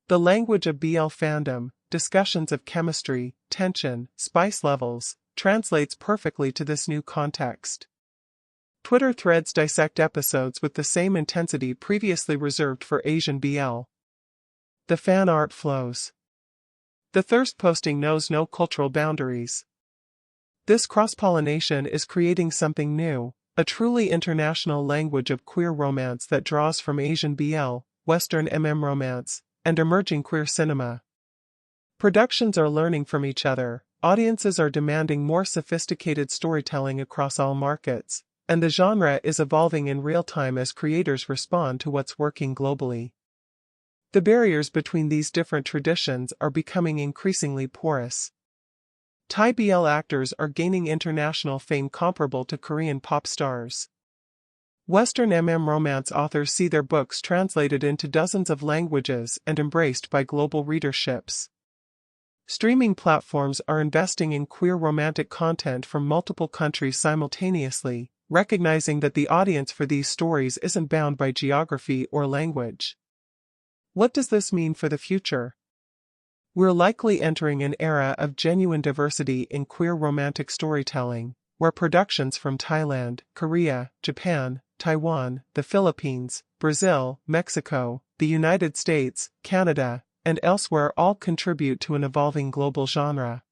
The language of BL fandom, discussions of chemistry, tension, spice levels, translates perfectly to this new context. Twitter threads dissect episodes with the same intensity previously reserved for Asian BL. The fan art flows. The thirst posting knows no cultural boundaries. This cross-pollination is creating something new, a truly international language of queer romance that draws from Asian BL, Western romance, and emerging queer cinema. Productions are learning from each other, audiences are demanding more sophisticated storytelling across all markets, and the genre is evolving in real time as creators respond to what's working globally. The barriers between these different traditions are becoming increasingly porous. Thai BL actors are gaining international fame comparable to Korean pop stars. Western romance authors see their books translated into dozens of languages and embraced by global readerships. Streaming platforms are investing in queer romantic content from multiple countries simultaneously, recognizing that the audience for these stories isn't bound by geography or language. What does this mean for the future? We're likely entering an era of genuine diversity in queer romantic storytelling, where productions from Thailand, Korea, Japan, Taiwan, the Philippines, Brazil, Mexico, the United States, Canada, and elsewhere all contribute to an evolving global genre.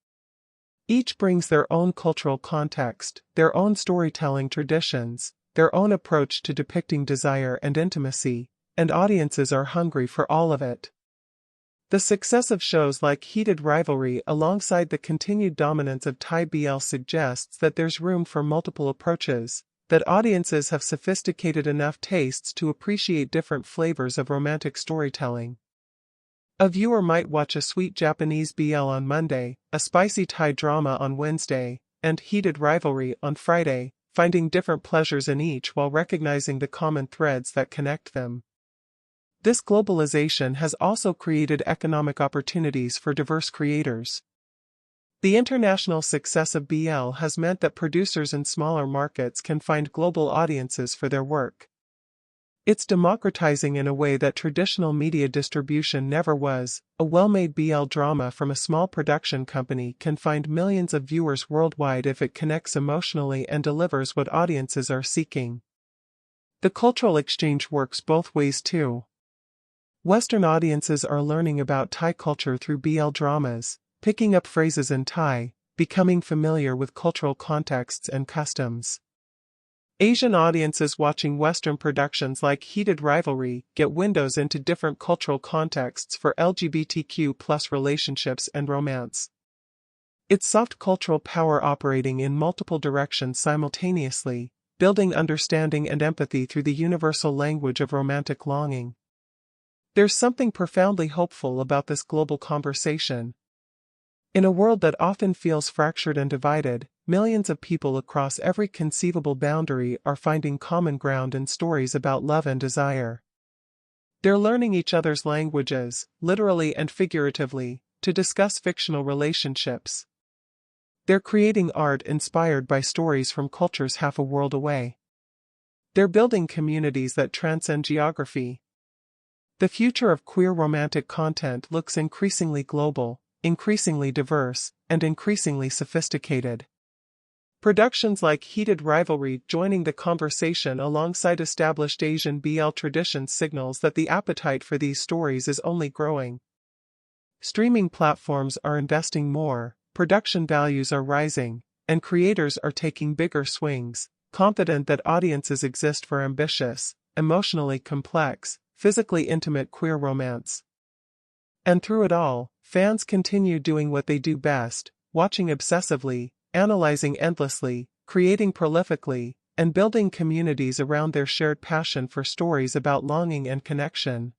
Each brings their own cultural context, their own storytelling traditions, their own approach to depicting desire and intimacy, and audiences are hungry for all of it. The success of shows like Heated Rivalry alongside the continued dominance of Thai BL suggests that there's room for multiple approaches, that audiences have sophisticated enough tastes to appreciate different flavors of romantic storytelling. A viewer might watch a sweet Japanese BL on Monday, a spicy Thai drama on Wednesday, and Heated Rivalry on Friday, finding different pleasures in each while recognizing the common threads that connect them. This globalization has also created economic opportunities for diverse creators. The international success of BL has meant that producers in smaller markets can find global audiences for their work. It's democratizing in a way that traditional media distribution never was. A well-made BL drama from a small production company can find millions of viewers worldwide if it connects emotionally and delivers what audiences are seeking. The cultural exchange works both ways too. Western audiences are learning about Thai culture through BL dramas, picking up phrases in Thai, becoming familiar with cultural contexts and customs. Asian audiences watching Western productions like Heated Rivalry get windows into different cultural contexts for LGBTQ+ relationships and romance. It's soft cultural power operating in multiple directions simultaneously, building understanding and empathy through the universal language of romantic longing. There's something profoundly hopeful about this global conversation. In a world that often feels fractured and divided, millions of people across every conceivable boundary are finding common ground in stories about love and desire. They're learning each other's languages, literally and figuratively, to discuss fictional relationships. They're creating art inspired by stories from cultures half a world away. They're building communities that transcend geography. The future of queer romantic content looks increasingly global, increasingly diverse, and increasingly sophisticated. Productions like Heated Rivalry joining the conversation alongside established Asian BL traditions signals that the appetite for these stories is only growing. Streaming platforms are investing more, production values are rising, and creators are taking bigger swings, confident that audiences exist for ambitious, emotionally complex, physically intimate queer romance. And through it all, fans continue doing what they do best, watching obsessively, analyzing endlessly, creating prolifically, and building communities around their shared passion for stories about longing and connection.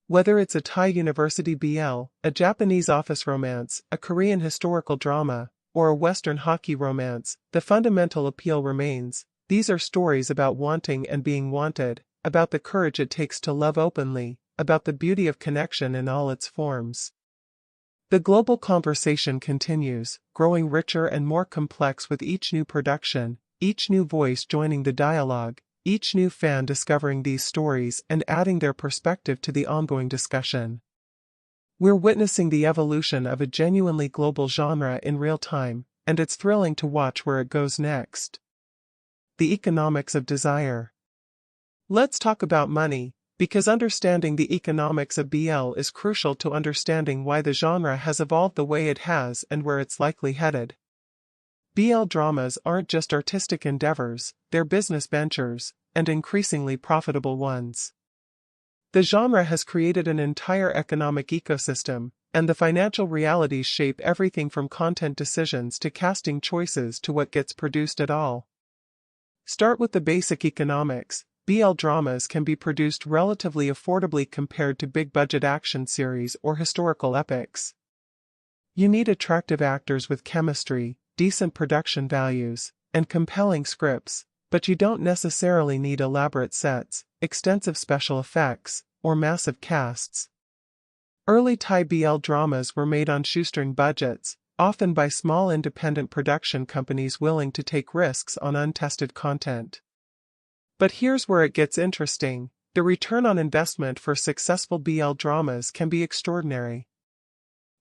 Whether it's a Thai university BL, a Japanese office romance, a Korean historical drama, or a Western hockey romance, the fundamental appeal remains. These are stories about wanting and being wanted, about the courage it takes to love openly, about the beauty of connection in all its forms. The global conversation continues, growing richer and more complex with each new production, each new voice joining the dialogue, each new fan discovering these stories and adding their perspective to the ongoing discussion. We're witnessing the evolution of a genuinely global genre in real time, and it's thrilling to watch where it goes next. The economics of desire. Let's talk about money, because understanding the economics of BL is crucial to understanding why the genre has evolved the way it has and where it's likely headed. BL dramas aren't just artistic endeavors, they're business ventures, and increasingly profitable ones. The genre has created an entire economic ecosystem, and the financial realities shape everything from content decisions to casting choices to what gets produced at all. Start with the basic economics. BL dramas can be produced relatively affordably compared to big-budget action series or historical epics. You need attractive actors with chemistry, decent production values, and compelling scripts, but you don't necessarily need elaborate sets, extensive special effects, or massive casts. Early Thai BL dramas were made on shoestring budgets, often by small independent production companies willing to take risks on untested content. But here's where it gets interesting. The return on investment for successful BL dramas can be extraordinary.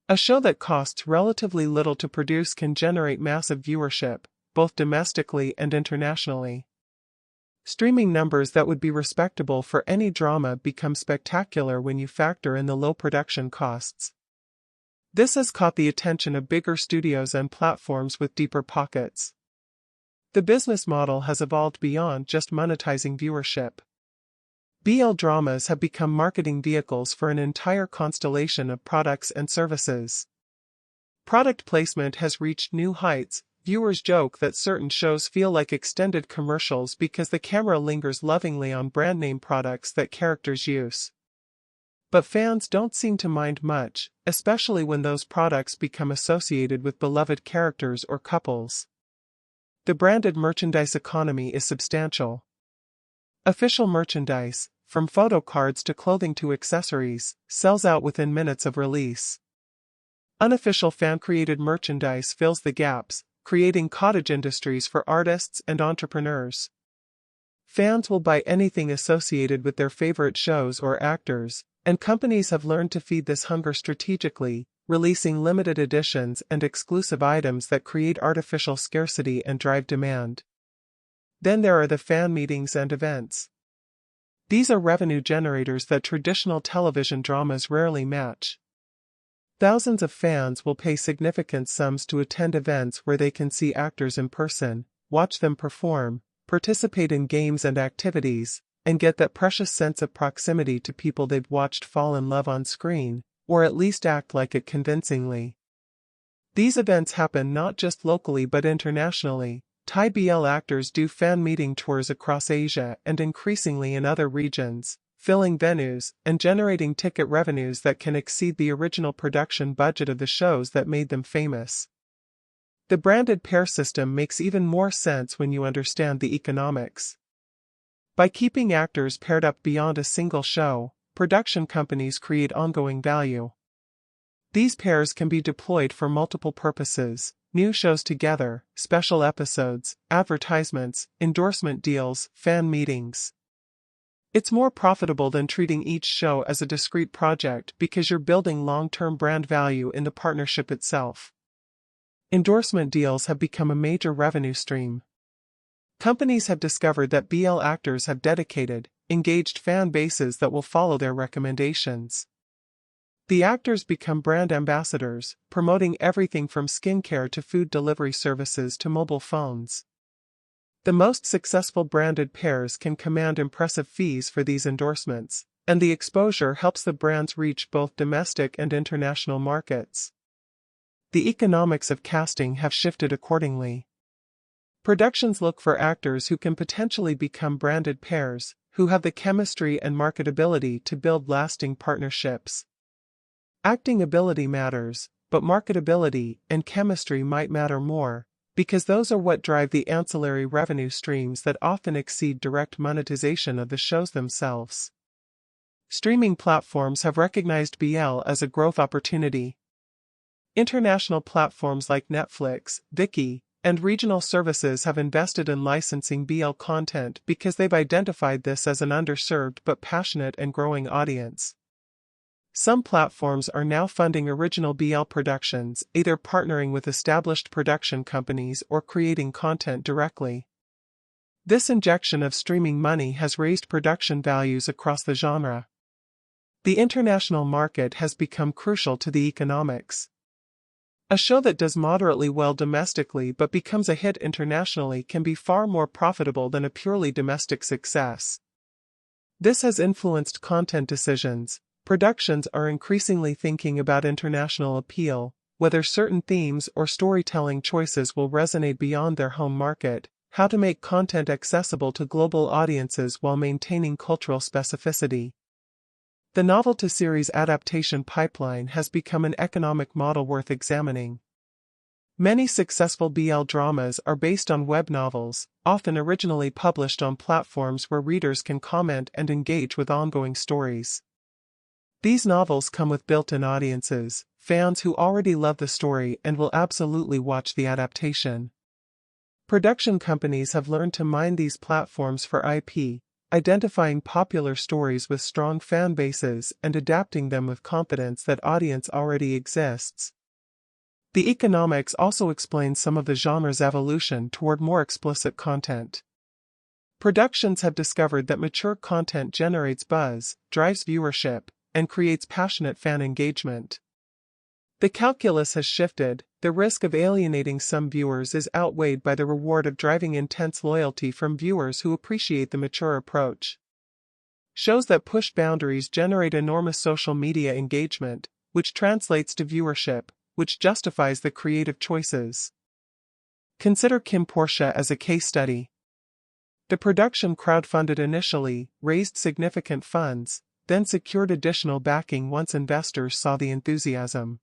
A show that costs relatively little to produce can generate massive viewership, both domestically and internationally. Streaming numbers that would be respectable for any drama become spectacular when you factor in the low production costs. This has caught the attention of bigger studios and platforms with deeper pockets. The business model has evolved beyond just monetizing viewership. BL dramas have become marketing vehicles for an entire constellation of products and services. Product placement has reached new heights. Viewers joke that certain shows feel like extended commercials because the camera lingers lovingly on brand name products that characters use. But fans don't seem to mind much, especially when those products become associated with beloved characters or couples. The branded merchandise economy is substantial. Official merchandise, from photo cards to clothing to accessories, sells out within minutes of release. Unofficial fan-created merchandise fills the gaps, creating cottage industries for artists and entrepreneurs. Fans will buy anything associated with their favorite shows or actors, and companies have learned to feed this hunger strategically, releasing limited editions and exclusive items that create artificial scarcity and drive demand. Then there are the fan meetings and events. These are revenue generators that traditional television dramas rarely match. Thousands of fans will pay significant sums to attend events where they can see actors in person, watch them perform, participate in games and activities, and get that precious sense of proximity to people they've watched fall in love on screen, or at least act like it convincingly. These events happen not just locally but internationally. Thai BL actors do fan meeting tours across Asia and increasingly in other regions, filling venues and generating ticket revenues that can exceed the original production budget of the shows that made them famous. The branded pair system makes even more sense when you understand the economics. By keeping actors paired up beyond a single show, production companies create ongoing value. These pairs can be deployed for multiple purposes: new shows together, special episodes, advertisements, endorsement deals, fan meetings. It's more profitable than treating each show as a discrete project because you're building long-term brand value in the partnership itself. Endorsement deals have become a major revenue stream. Companies have discovered that BL actors have dedicated, engaged fan bases that will follow their recommendations. The actors become brand ambassadors, promoting everything from skincare to food delivery services to mobile phones. The most successful branded pairs can command impressive fees for these endorsements, and the exposure helps the brands reach both domestic and international markets. The economics of casting have shifted accordingly. Productions look for actors who can potentially become branded pairs, who have the chemistry and marketability to build lasting partnerships. Acting ability matters, but marketability and chemistry might matter more, because those are what drive the ancillary revenue streams that often exceed direct monetization of the shows themselves. Streaming platforms have recognized BL as a growth opportunity. International platforms like Netflix, Viki, and regional services have invested in licensing BL content because they've identified this as an underserved but passionate and growing audience. Some platforms are now funding original BL productions, either partnering with established production companies or creating content directly. This injection of streaming money has raised production values across the genre. The international market has become crucial to the economics. A show that does moderately well domestically but becomes a hit internationally can be far more profitable than a purely domestic success. This has influenced content decisions. Productions are increasingly thinking about international appeal, whether certain themes or storytelling choices will resonate beyond their home market, how to make content accessible to global audiences while maintaining cultural specificity. The novel-to-series adaptation pipeline has become an economic model worth examining. Many successful BL dramas are based on web novels, often originally published on platforms where readers can comment and engage with ongoing stories. These novels come with built-in audiences, fans who already love the story and will absolutely watch the adaptation. Production companies have learned to mine these platforms for IP, identifying popular stories with strong fan bases and adapting them with confidence that audience already exists. The economics also explains some of the genre's evolution toward more explicit content. Productions have discovered that mature content generates buzz, drives viewership, and creates passionate fan engagement. The calculus has shifted. The risk of alienating some viewers is outweighed by the reward of driving intense loyalty from viewers who appreciate the mature approach. Shows that push boundaries generate enormous social media engagement, which translates to viewership, which justifies the creative choices. Consider Kim Portia as a case study. The production crowdfunded initially, raised significant funds, then secured additional backing once investors saw the enthusiasm.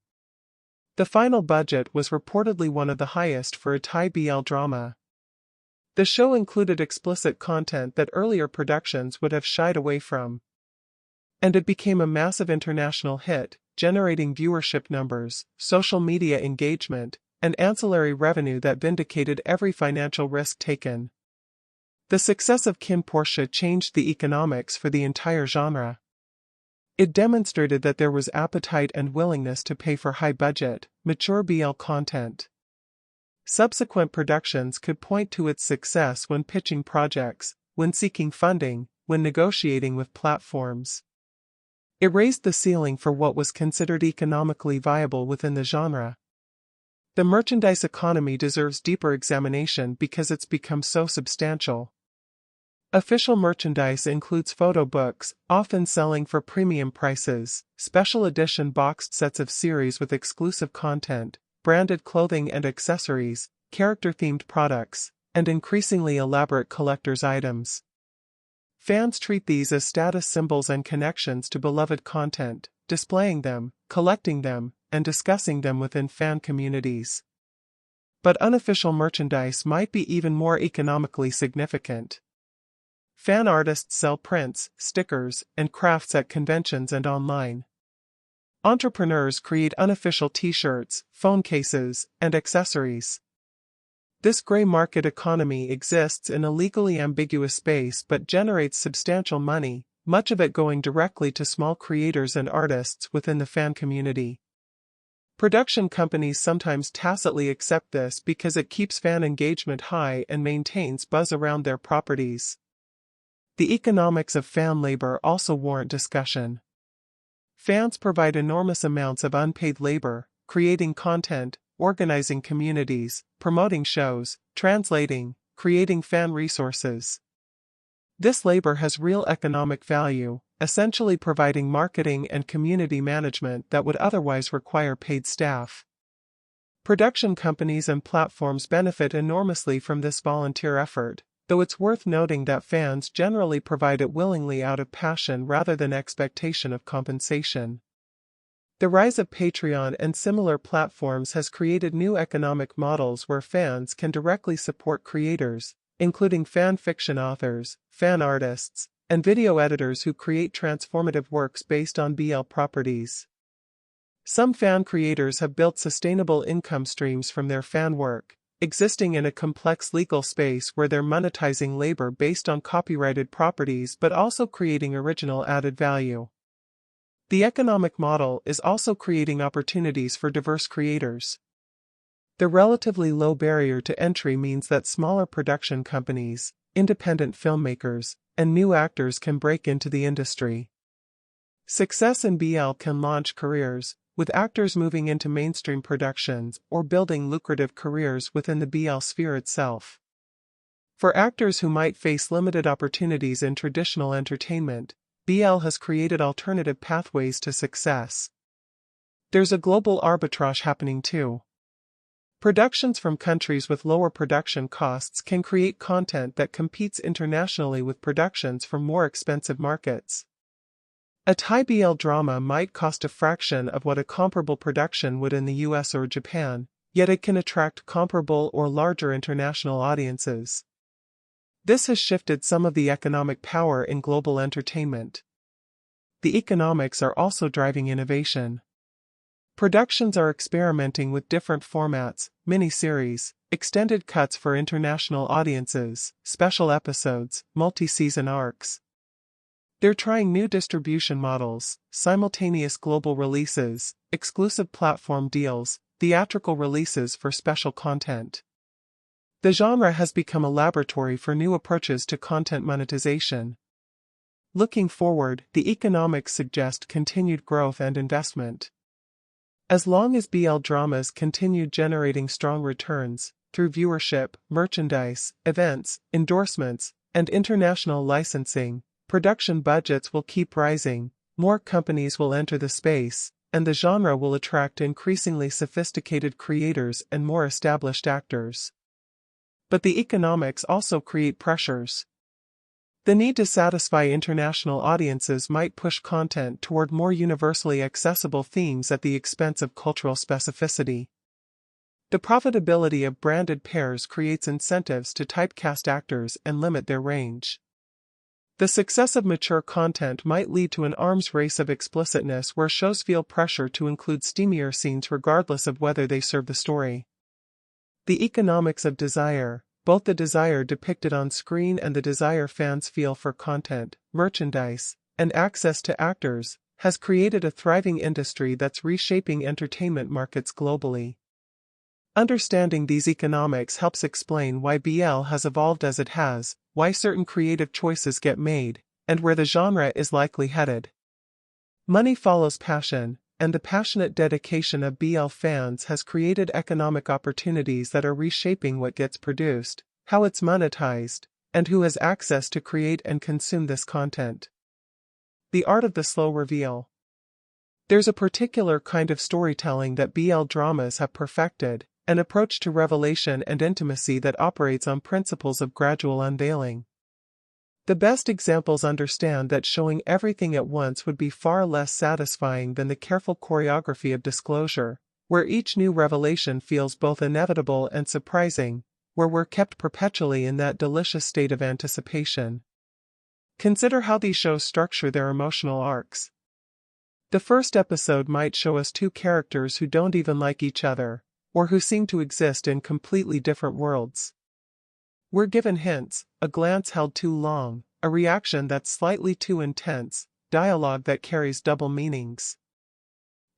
The final budget was reportedly one of the highest for a Thai BL drama. The show included explicit content that earlier productions would have shied away from. And it became a massive international hit, generating viewership numbers, social media engagement, and ancillary revenue that vindicated every financial risk taken. The success of Kim Portia changed the economics for the entire genre. It demonstrated that there was appetite and willingness to pay for high-budget, mature BL content. Subsequent productions could point to its success when pitching projects, when seeking funding, when negotiating with platforms. It raised the ceiling for what was considered economically viable within the genre. The merchandise economy deserves deeper examination because it's become so substantial. Official merchandise includes photo books, often selling for premium prices, special edition boxed sets of series with exclusive content, branded clothing and accessories, character-themed products, and increasingly elaborate collector's items. Fans treat these as status symbols and connections to beloved content, displaying them, collecting them, and discussing them within fan communities. But unofficial merchandise might be even more economically significant. Fan artists sell prints, stickers, and crafts at conventions and online. Entrepreneurs create unofficial t-shirts, phone cases, and accessories. This gray market economy exists in a legally ambiguous space but generates substantial money, much of it going directly to small creators and artists within the fan community. Production companies sometimes tacitly accept this because it keeps fan engagement high and maintains buzz around their properties. The economics of fan labor also warrant discussion. Fans provide enormous amounts of unpaid labor, creating content, organizing communities, promoting shows, translating, creating fan resources. This labor has real economic value, essentially providing marketing and community management that would otherwise require paid staff. Production companies and platforms benefit enormously from this volunteer effort, though it's worth noting that fans generally provide it willingly out of passion rather than expectation of compensation. The rise of Patreon and similar platforms has created new economic models where fans can directly support creators, including fan fiction authors, fan artists, and video editors who create transformative works based on BL properties. Some fan creators have built sustainable income streams from their fan work, existing in a complex legal space where they're monetizing labor based on copyrighted properties but also creating original added value. The economic model is also creating opportunities for diverse creators. The relatively low barrier to entry means that smaller production companies, independent filmmakers, and new actors can break into the industry. Success in BL can launch careers, with actors moving into mainstream productions or building lucrative careers within the BL sphere itself. For actors who might face limited opportunities in traditional entertainment, BL has created alternative pathways to success. There's a global arbitrage happening too. Productions from countries with lower production costs can create content that competes internationally with productions from more expensive markets. A Thai BL drama might cost a fraction of what a comparable production would in the US or Japan, yet it can attract comparable or larger international audiences. This has shifted some of the economic power in global entertainment. The economics are also driving innovation. Productions are experimenting with different formats, miniseries, extended cuts for international audiences, special episodes, multi-season arcs. They're trying new distribution models, simultaneous global releases, exclusive platform deals, theatrical releases for special content. The genre has become a laboratory for new approaches to content monetization. Looking forward, the economics suggest continued growth and investment. As long as BL dramas continue generating strong returns, through viewership, merchandise, events, endorsements, and international licensing, production budgets will keep rising, more companies will enter the space, and the genre will attract increasingly sophisticated creators and more established actors. But the economics also create pressures. The need to satisfy international audiences might push content toward more universally accessible themes at the expense of cultural specificity. The profitability of branded pairs creates incentives to typecast actors and limit their range. The success of mature content might lead to an arms race of explicitness where shows feel pressure to include steamier scenes regardless of whether they serve the story. The economics of desire, both the desire depicted on screen and the desire fans feel for content, merchandise, and access to actors, has created a thriving industry that's reshaping entertainment markets globally. Understanding these economics helps explain why BL has evolved as it has, why certain creative choices get made, and where the genre is likely headed. Money follows passion, and the passionate dedication of BL fans has created economic opportunities that are reshaping what gets produced, how it's monetized, and who has access to create and consume this content. The art of the slow reveal. There's a particular kind of storytelling that BL dramas have perfected, an approach to revelation and intimacy that operates on principles of gradual unveiling. The best examples understand that showing everything at once would be far less satisfying than the careful choreography of disclosure, where each new revelation feels both inevitable and surprising, where we're kept perpetually in that delicious state of anticipation. Consider how these shows structure their emotional arcs. The first episode might show us two characters who don't even like each other, or who seem to exist in completely different worlds. We're given hints, a glance held too long, a reaction that's slightly too intense, dialogue that carries double meanings.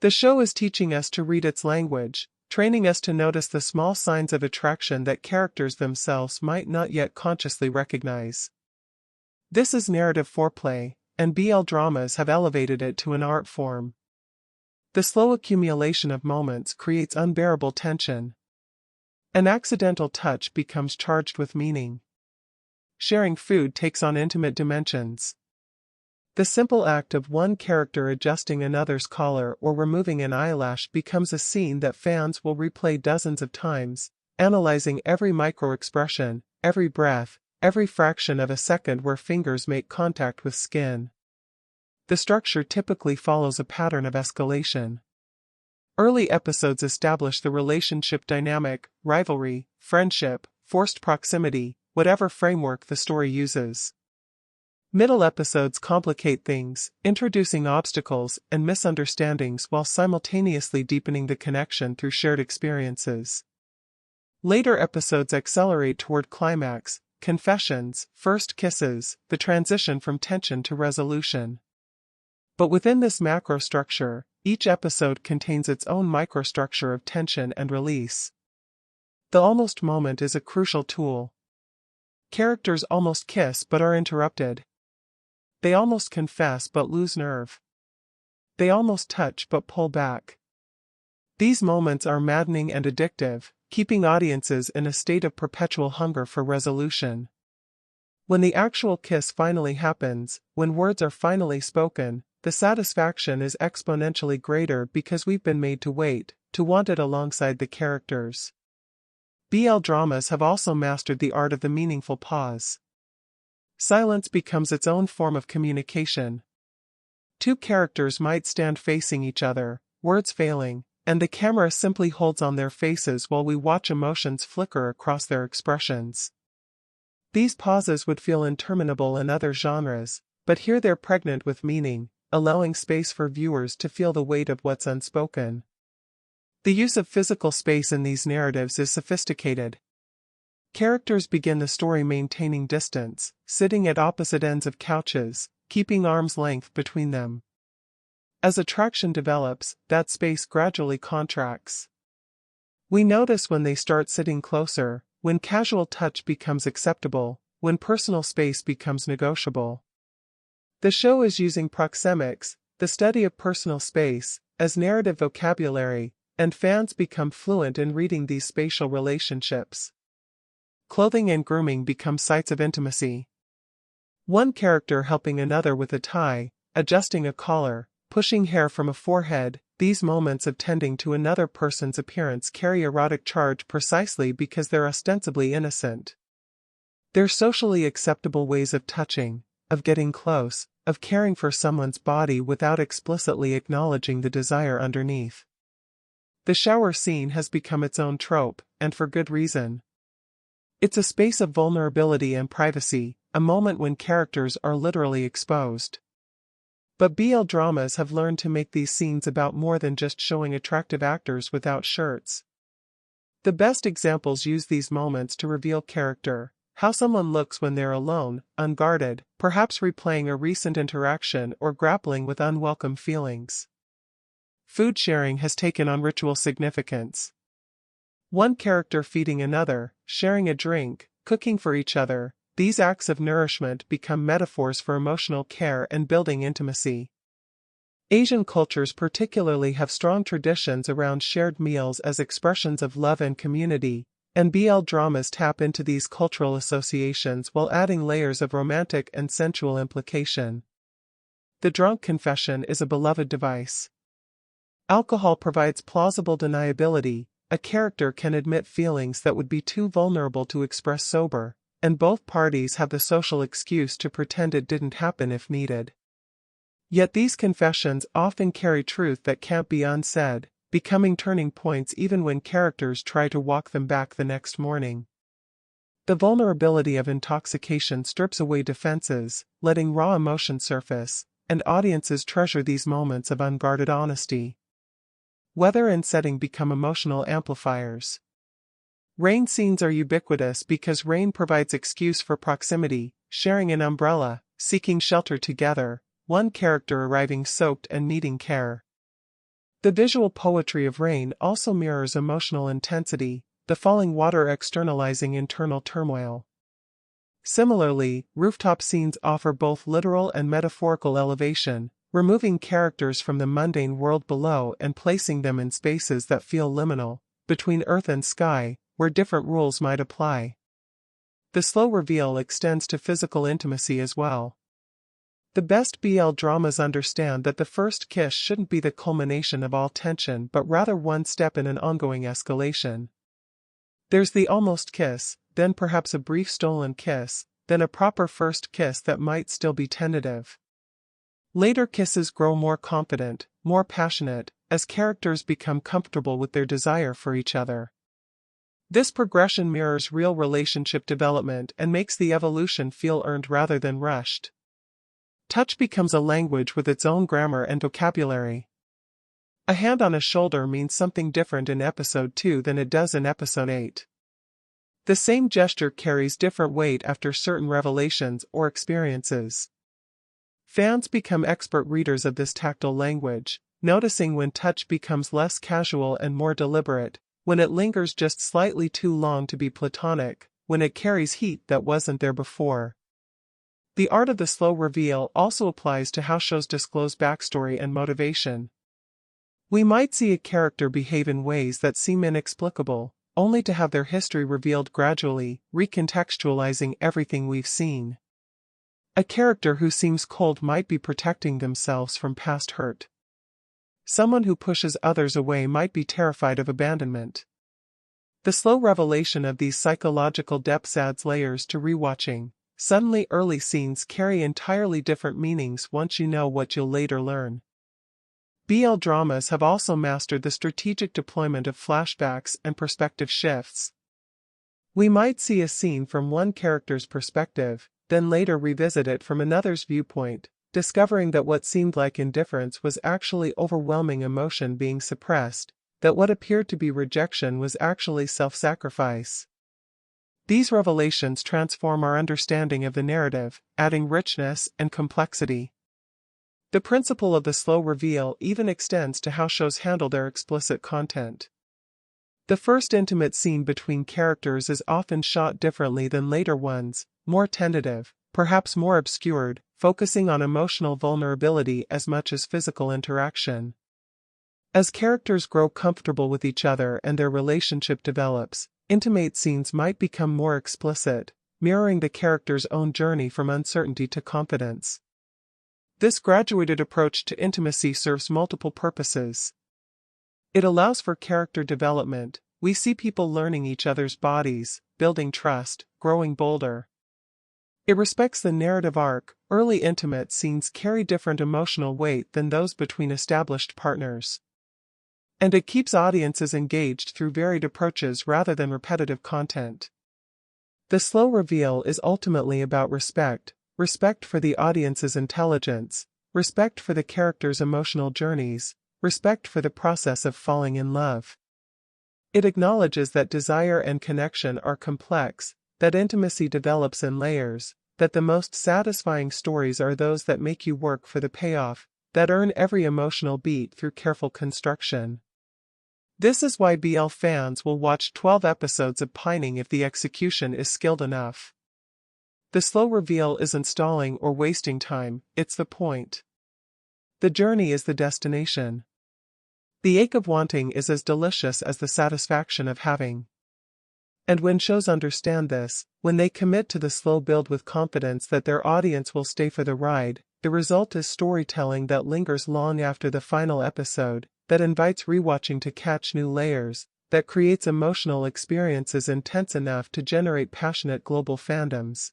The show is teaching us to read its language, training us to notice the small signs of attraction that characters themselves might not yet consciously recognize. This is narrative foreplay, and BL dramas have elevated it to an art form. The slow accumulation of moments creates unbearable tension. An accidental touch becomes charged with meaning. Sharing food takes on intimate dimensions. The simple act of one character adjusting another's collar or removing an eyelash becomes a scene that fans will replay dozens of times, analyzing every micro-expression, every breath, every fraction of a second where fingers make contact with skin. The structure typically follows a pattern of escalation. Early episodes establish the relationship dynamic, rivalry, friendship, forced proximity, whatever framework the story uses. Middle episodes complicate things, introducing obstacles and misunderstandings while simultaneously deepening the connection through shared experiences. Later episodes accelerate toward climax, confessions, first kisses, the transition from tension to resolution. But within this macro structure, each episode contains its own microstructure of tension and release. The almost moment is a crucial tool. Characters almost kiss but are interrupted. They almost confess but lose nerve. They almost touch but pull back. These moments are maddening and addictive, keeping audiences in a state of perpetual hunger for resolution. When the actual kiss finally happens, when words are finally spoken, the satisfaction is exponentially greater because we've been made to wait, to want it alongside the characters. BL dramas have also mastered the art of the meaningful pause. Silence becomes its own form of communication. Two characters might stand facing each other, words failing, and the camera simply holds on their faces while we watch emotions flicker across their expressions. These pauses would feel interminable in other genres, but here they're pregnant with meaning, allowing space for viewers to feel the weight of what's unspoken. The use of physical space in these narratives is sophisticated. Characters begin the story maintaining distance, sitting at opposite ends of couches, keeping arm's length between them. As attraction develops, that space gradually contracts. We notice when they start sitting closer, when casual touch becomes acceptable, when personal space becomes negotiable. The show is using proxemics, the study of personal space, as narrative vocabulary, and fans become fluent in reading these spatial relationships. Clothing and grooming become sites of intimacy. One character helping another with a tie, adjusting a collar, pushing hair from a forehead. These moments of tending to another person's appearance carry erotic charge precisely because they're ostensibly innocent. They're socially acceptable ways of touching, of getting close, of caring for someone's body without explicitly acknowledging the desire underneath. The shower scene has become its own trope, and for good reason. It's a space of vulnerability and privacy, a moment when characters are literally exposed. But BL dramas have learned to make these scenes about more than just showing attractive actors without shirts. The best examples use these moments to reveal character, how someone looks when they're alone, unguarded, perhaps replaying a recent interaction or grappling with unwelcome feelings. Food sharing has taken on ritual significance. One character feeding another, sharing a drink, cooking for each other. These acts of nourishment become metaphors for emotional care and building intimacy. Asian cultures particularly have strong traditions around shared meals as expressions of love and community, and BL dramas tap into these cultural associations while adding layers of romantic and sensual implication. The drunk confession is a beloved device. Alcohol provides plausible deniability. A character can admit feelings that would be too vulnerable to express sober, and both parties have the social excuse to pretend it didn't happen if needed. Yet these confessions often carry truth that can't be unsaid, becoming turning points even when characters try to walk them back the next morning. The vulnerability of intoxication strips away defenses, letting raw emotion surface, and audiences treasure these moments of unguarded honesty. Weather and setting become emotional amplifiers. Rain scenes are ubiquitous because rain provides excuse for proximity, sharing an umbrella, seeking shelter together, one character arriving soaked and needing care. The visual poetry of rain also mirrors emotional intensity, the falling water externalizing internal turmoil. Similarly, rooftop scenes offer both literal and metaphorical elevation, removing characters from the mundane world below and placing them in spaces that feel liminal, between earth and sky, where different rules might apply. The slow reveal extends to physical intimacy as well. The best BL dramas understand that the first kiss shouldn't be the culmination of all tension but rather one step in an ongoing escalation. There's the almost kiss, then perhaps a brief stolen kiss, then a proper first kiss that might still be tentative. Later kisses grow more confident, more passionate, as characters become comfortable with their desire for each other. This progression mirrors real relationship development and makes the evolution feel earned rather than rushed. Touch becomes a language with its own grammar and vocabulary. A hand on a shoulder means something different in episode 2 than it does in episode 8. The same gesture carries different weight after certain revelations or experiences. Fans become expert readers of this tactile language, noticing when touch becomes less casual and more deliberate, when it lingers just slightly too long to be platonic, when it carries heat that wasn't there before. The art of the slow reveal also applies to how shows disclose backstory and motivation. We might see a character behave in ways that seem inexplicable, only to have their history revealed gradually, recontextualizing everything we've seen. A character who seems cold might be protecting themselves from past hurt. Someone who pushes others away might be terrified of abandonment. The slow revelation of these psychological depths adds layers to rewatching. Suddenly early scenes carry entirely different meanings once you know what you'll later learn. BL dramas have also mastered the strategic deployment of flashbacks and perspective shifts. We might see a scene from one character's perspective, then later revisit it from another's viewpoint, discovering that what seemed like indifference was actually overwhelming emotion being suppressed, that what appeared to be rejection was actually self-sacrifice. These revelations transform our understanding of the narrative, adding richness and complexity. The principle of the slow reveal even extends to how shows handle their explicit content. The first intimate scene between characters is often shot differently than later ones, more tentative, perhaps more obscured, focusing on emotional vulnerability as much as physical interaction. As characters grow comfortable with each other and their relationship develops, intimate scenes might become more explicit, mirroring the character's own journey from uncertainty to confidence. This graduated approach to intimacy serves multiple purposes. It allows for character development. We see people learning each other's bodies, building trust, growing bolder. It respects the narrative arc. Early intimate scenes carry different emotional weight than those between established partners. And it keeps audiences engaged through varied approaches rather than repetitive content. The slow reveal is ultimately about respect for the audience's intelligence, respect for the characters' emotional journeys, respect for the process of falling in love. It acknowledges that desire and connection are complex, that intimacy develops in layers, that the most satisfying stories are those that make you work for the payoff, that earn every emotional beat through careful construction. This is why BL fans will watch 12 episodes of Pining if the execution is skilled enough. The slow reveal isn't stalling or wasting time, it's the point. The journey is the destination. The ache of wanting is as delicious as the satisfaction of having. And when shows understand this, when they commit to the slow build with confidence that their audience will stay for the ride, the result is storytelling that lingers long after the final episode, that invites rewatching to catch new layers, that creates emotional experiences intense enough to generate passionate global fandoms.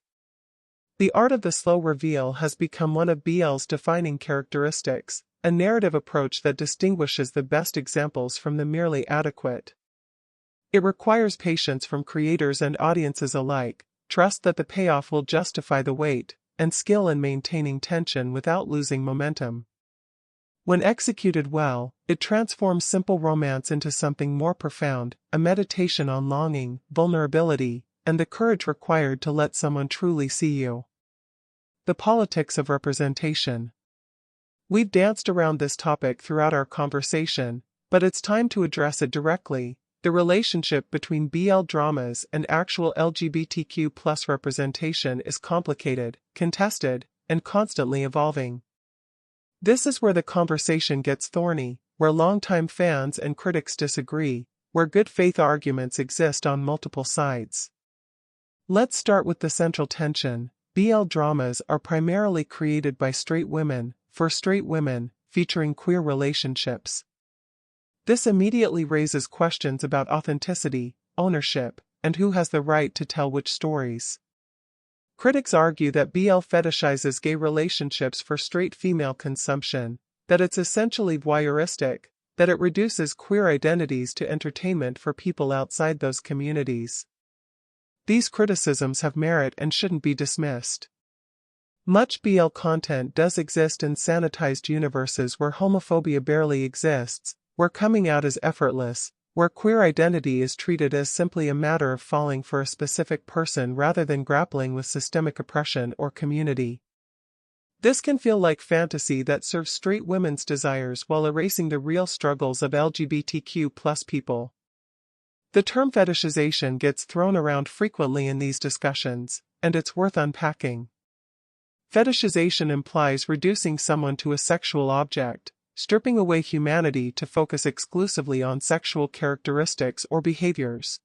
The art of the slow reveal has become one of BL's defining characteristics, a narrative approach that distinguishes the best examples from the merely adequate. It requires patience from creators and audiences alike, trust that the payoff will justify the wait, and skill in maintaining tension without losing momentum. When executed well, it transforms simple romance into something more profound, a meditation on longing, vulnerability, and the courage required to let someone truly see you. The politics of representation. We've danced around this topic throughout our conversation, but it's time to address it directly. The relationship between BL dramas and actual LGBTQ+ representation is complicated, contested, and constantly evolving. This is where the conversation gets thorny, where longtime fans and critics disagree, where good faith arguments exist on multiple sides. Let's start with the central tension. BL dramas are primarily created by straight women, for straight women, featuring queer relationships. This immediately raises questions about authenticity, ownership, and who has the right to tell which stories. Critics argue that BL fetishizes gay relationships for straight female consumption, that it's essentially voyeuristic, that it reduces queer identities to entertainment for people outside those communities. These criticisms have merit and shouldn't be dismissed. Much BL content does exist in sanitized universes where homophobia barely exists, where coming out is effortless, where queer identity is treated as simply a matter of falling for a specific person rather than grappling with systemic oppression or community. This can feel like fantasy that serves straight women's desires while erasing the real struggles of LGBTQ+ people. The term fetishization gets thrown around frequently in these discussions, and it's worth unpacking. Fetishization implies reducing someone to a sexual object, stripping away humanity to focus exclusively on sexual characteristics or behaviors.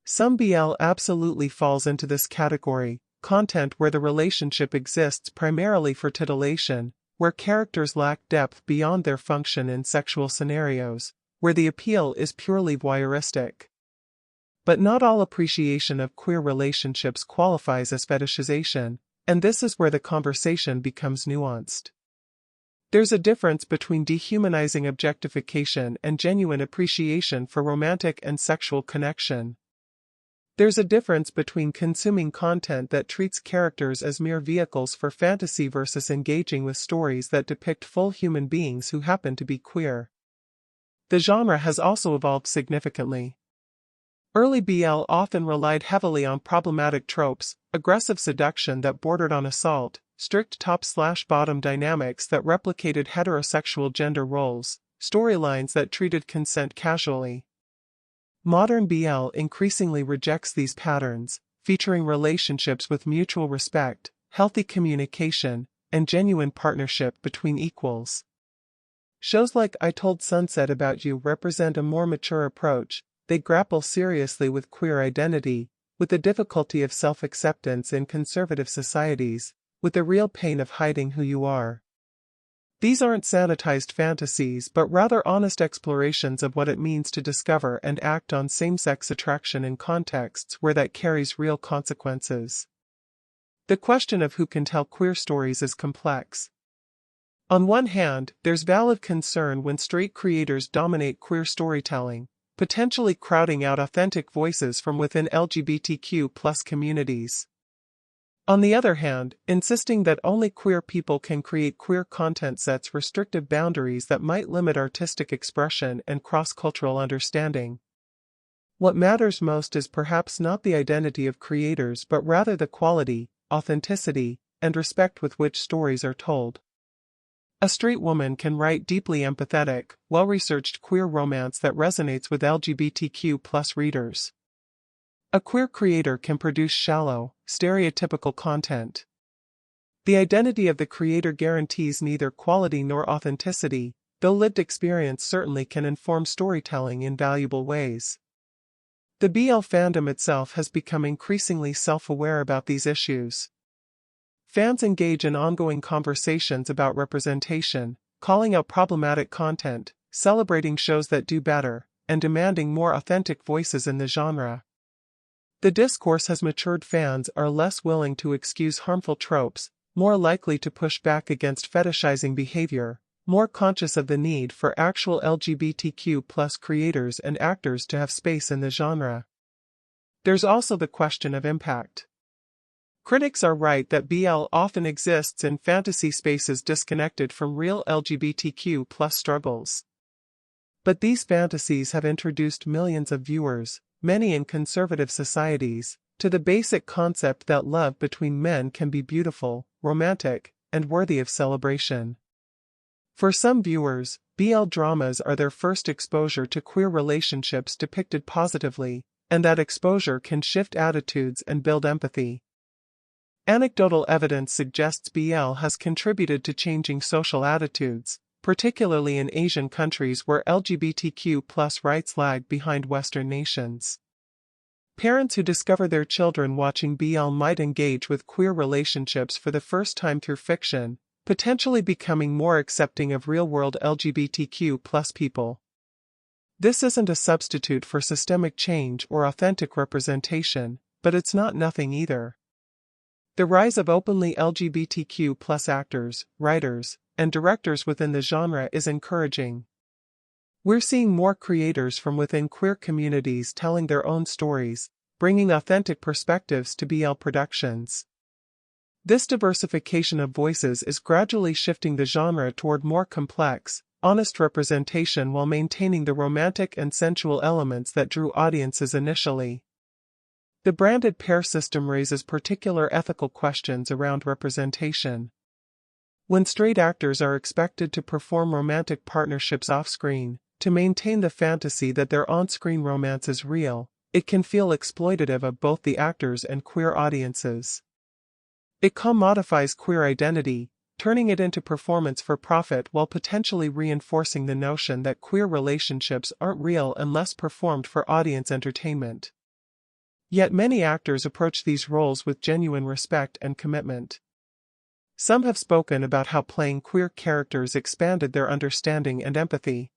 Some BL absolutely falls into this category, content where the relationship exists primarily for titillation, where characters lack depth beyond their function in sexual scenarios, where the appeal is purely voyeuristic. But not all appreciation of queer relationships qualifies as fetishization, and this is where the conversation becomes nuanced. There's a difference between dehumanizing objectification and genuine appreciation for romantic and sexual connection. There's a difference between consuming content that treats characters as mere vehicles for fantasy versus engaging with stories that depict full human beings who happen to be queer. The genre has also evolved significantly. Early BL often relied heavily on problematic tropes, aggressive seduction that bordered on assault, strict top/bottom dynamics that replicated heterosexual gender roles, storylines that treated consent casually. Modern BL increasingly rejects these patterns, featuring relationships with mutual respect, healthy communication, and genuine partnership between equals. Shows like I Told Sunset About You represent a more mature approach. They grapple seriously with queer identity, with the difficulty of self-acceptance in conservative societies, with the real pain of hiding who you are. These aren't sanitized fantasies but rather honest explorations of what it means to discover and act on same-sex attraction in contexts where that carries real consequences. The question of who can tell queer stories is complex. On one hand, there's valid concern when straight creators dominate queer storytelling, potentially crowding out authentic voices from within LGBTQ+ communities. On the other hand, insisting that only queer people can create queer content sets restrictive boundaries that might limit artistic expression and cross-cultural understanding. What matters most is perhaps not the identity of creators but rather the quality, authenticity, and respect with which stories are told. A straight woman can write deeply empathetic, well-researched queer romance that resonates with LGBTQ+ readers. A queer creator can produce shallow, stereotypical content. The identity of the creator guarantees neither quality nor authenticity, though lived experience certainly can inform storytelling in valuable ways. The BL fandom itself has become increasingly self-aware about these issues. Fans engage in ongoing conversations about representation, calling out problematic content, celebrating shows that do better, and demanding more authentic voices in the genre. The discourse has matured. Fans are less willing to excuse harmful tropes, more likely to push back against fetishizing behavior, more conscious of the need for actual LGBTQ+ creators and actors to have space in the genre. There's also the question of impact. Critics are right that BL often exists in fantasy spaces disconnected from real LGBTQ+ struggles. But these fantasies have introduced millions of viewers, many in conservative societies, to the basic concept that love between men can be beautiful, romantic, and worthy of celebration. For some viewers, BL dramas are their first exposure to queer relationships depicted positively, and that exposure can shift attitudes and build empathy. Anecdotal evidence suggests BL has contributed to changing social attitudes, particularly in Asian countries where LGBTQ+ rights lag behind Western nations. Parents who discover their children watching BL might engage with queer relationships for the first time through fiction, potentially becoming more accepting of real-world LGBTQ+ people. This isn't a substitute for systemic change or authentic representation, but it's not nothing either. The rise of openly LGBTQ+ actors, writers, and directors within the genre is encouraging. We're seeing more creators from within queer communities telling their own stories, bringing authentic perspectives to BL productions. This diversification of voices is gradually shifting the genre toward more complex, honest representation while maintaining the romantic and sensual elements that drew audiences initially. The branded pair system raises particular ethical questions around representation. When straight actors are expected to perform romantic partnerships off-screen, to maintain the fantasy that their on-screen romance is real, it can feel exploitative of both the actors and queer audiences. It commodifies queer identity, turning it into performance for profit while potentially reinforcing the notion that queer relationships aren't real unless performed for audience entertainment. Yet many actors approach these roles with genuine respect and commitment. Some have spoken about how playing queer characters expanded their understanding and empathy.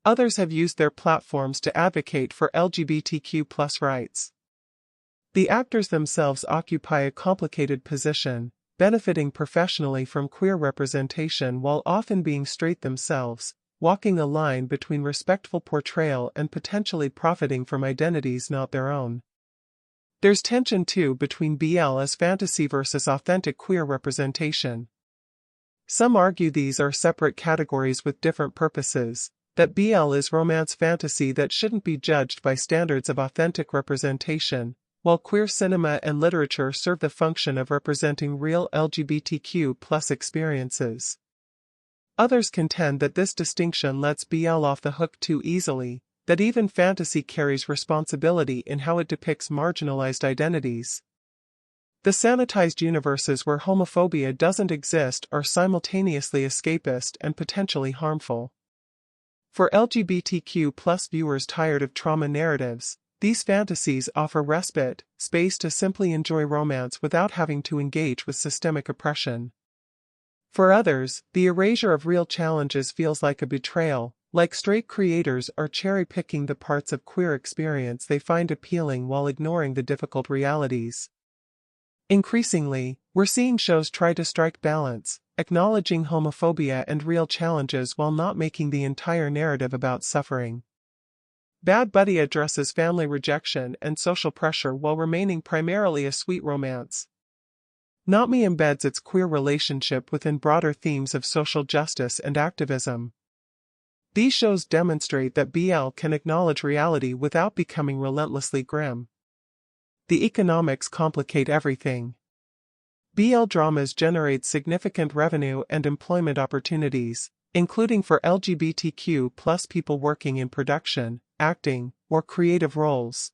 Others have used their platforms to advocate for LGBTQ+ rights. The actors themselves occupy a complicated position, benefiting professionally from queer representation while often being straight themselves, walking a line between respectful portrayal and potentially profiting from identities not their own. There's tension too between BL as fantasy versus authentic queer representation. Some argue these are separate categories with different purposes, that BL is romance fantasy that shouldn't be judged by standards of authentic representation, while queer cinema and literature serve the function of representing real LGBTQ+ experiences. Others contend that this distinction lets BL off the hook too easily, that even fantasy carries responsibility in how it depicts marginalized identities. The sanitized universes where homophobia doesn't exist are simultaneously escapist and potentially harmful. For LGBTQ+ viewers tired of trauma narratives, these fantasies offer respite, space to simply enjoy romance without having to engage with systemic oppression. For others, the erasure of real challenges feels like a betrayal, like straight creators are cherry-picking the parts of queer experience they find appealing while ignoring the difficult realities. Increasingly, we're seeing shows try to strike balance, acknowledging homophobia and real challenges while not making the entire narrative about suffering. Bad Buddy addresses family rejection and social pressure while remaining primarily a sweet romance. Not Me embeds its queer relationship within broader themes of social justice and activism. These shows demonstrate that BL can acknowledge reality without becoming relentlessly grim. The economics complicate everything. BL dramas generate significant revenue and employment opportunities, including for LGBTQ+ people working in production, acting, or creative roles.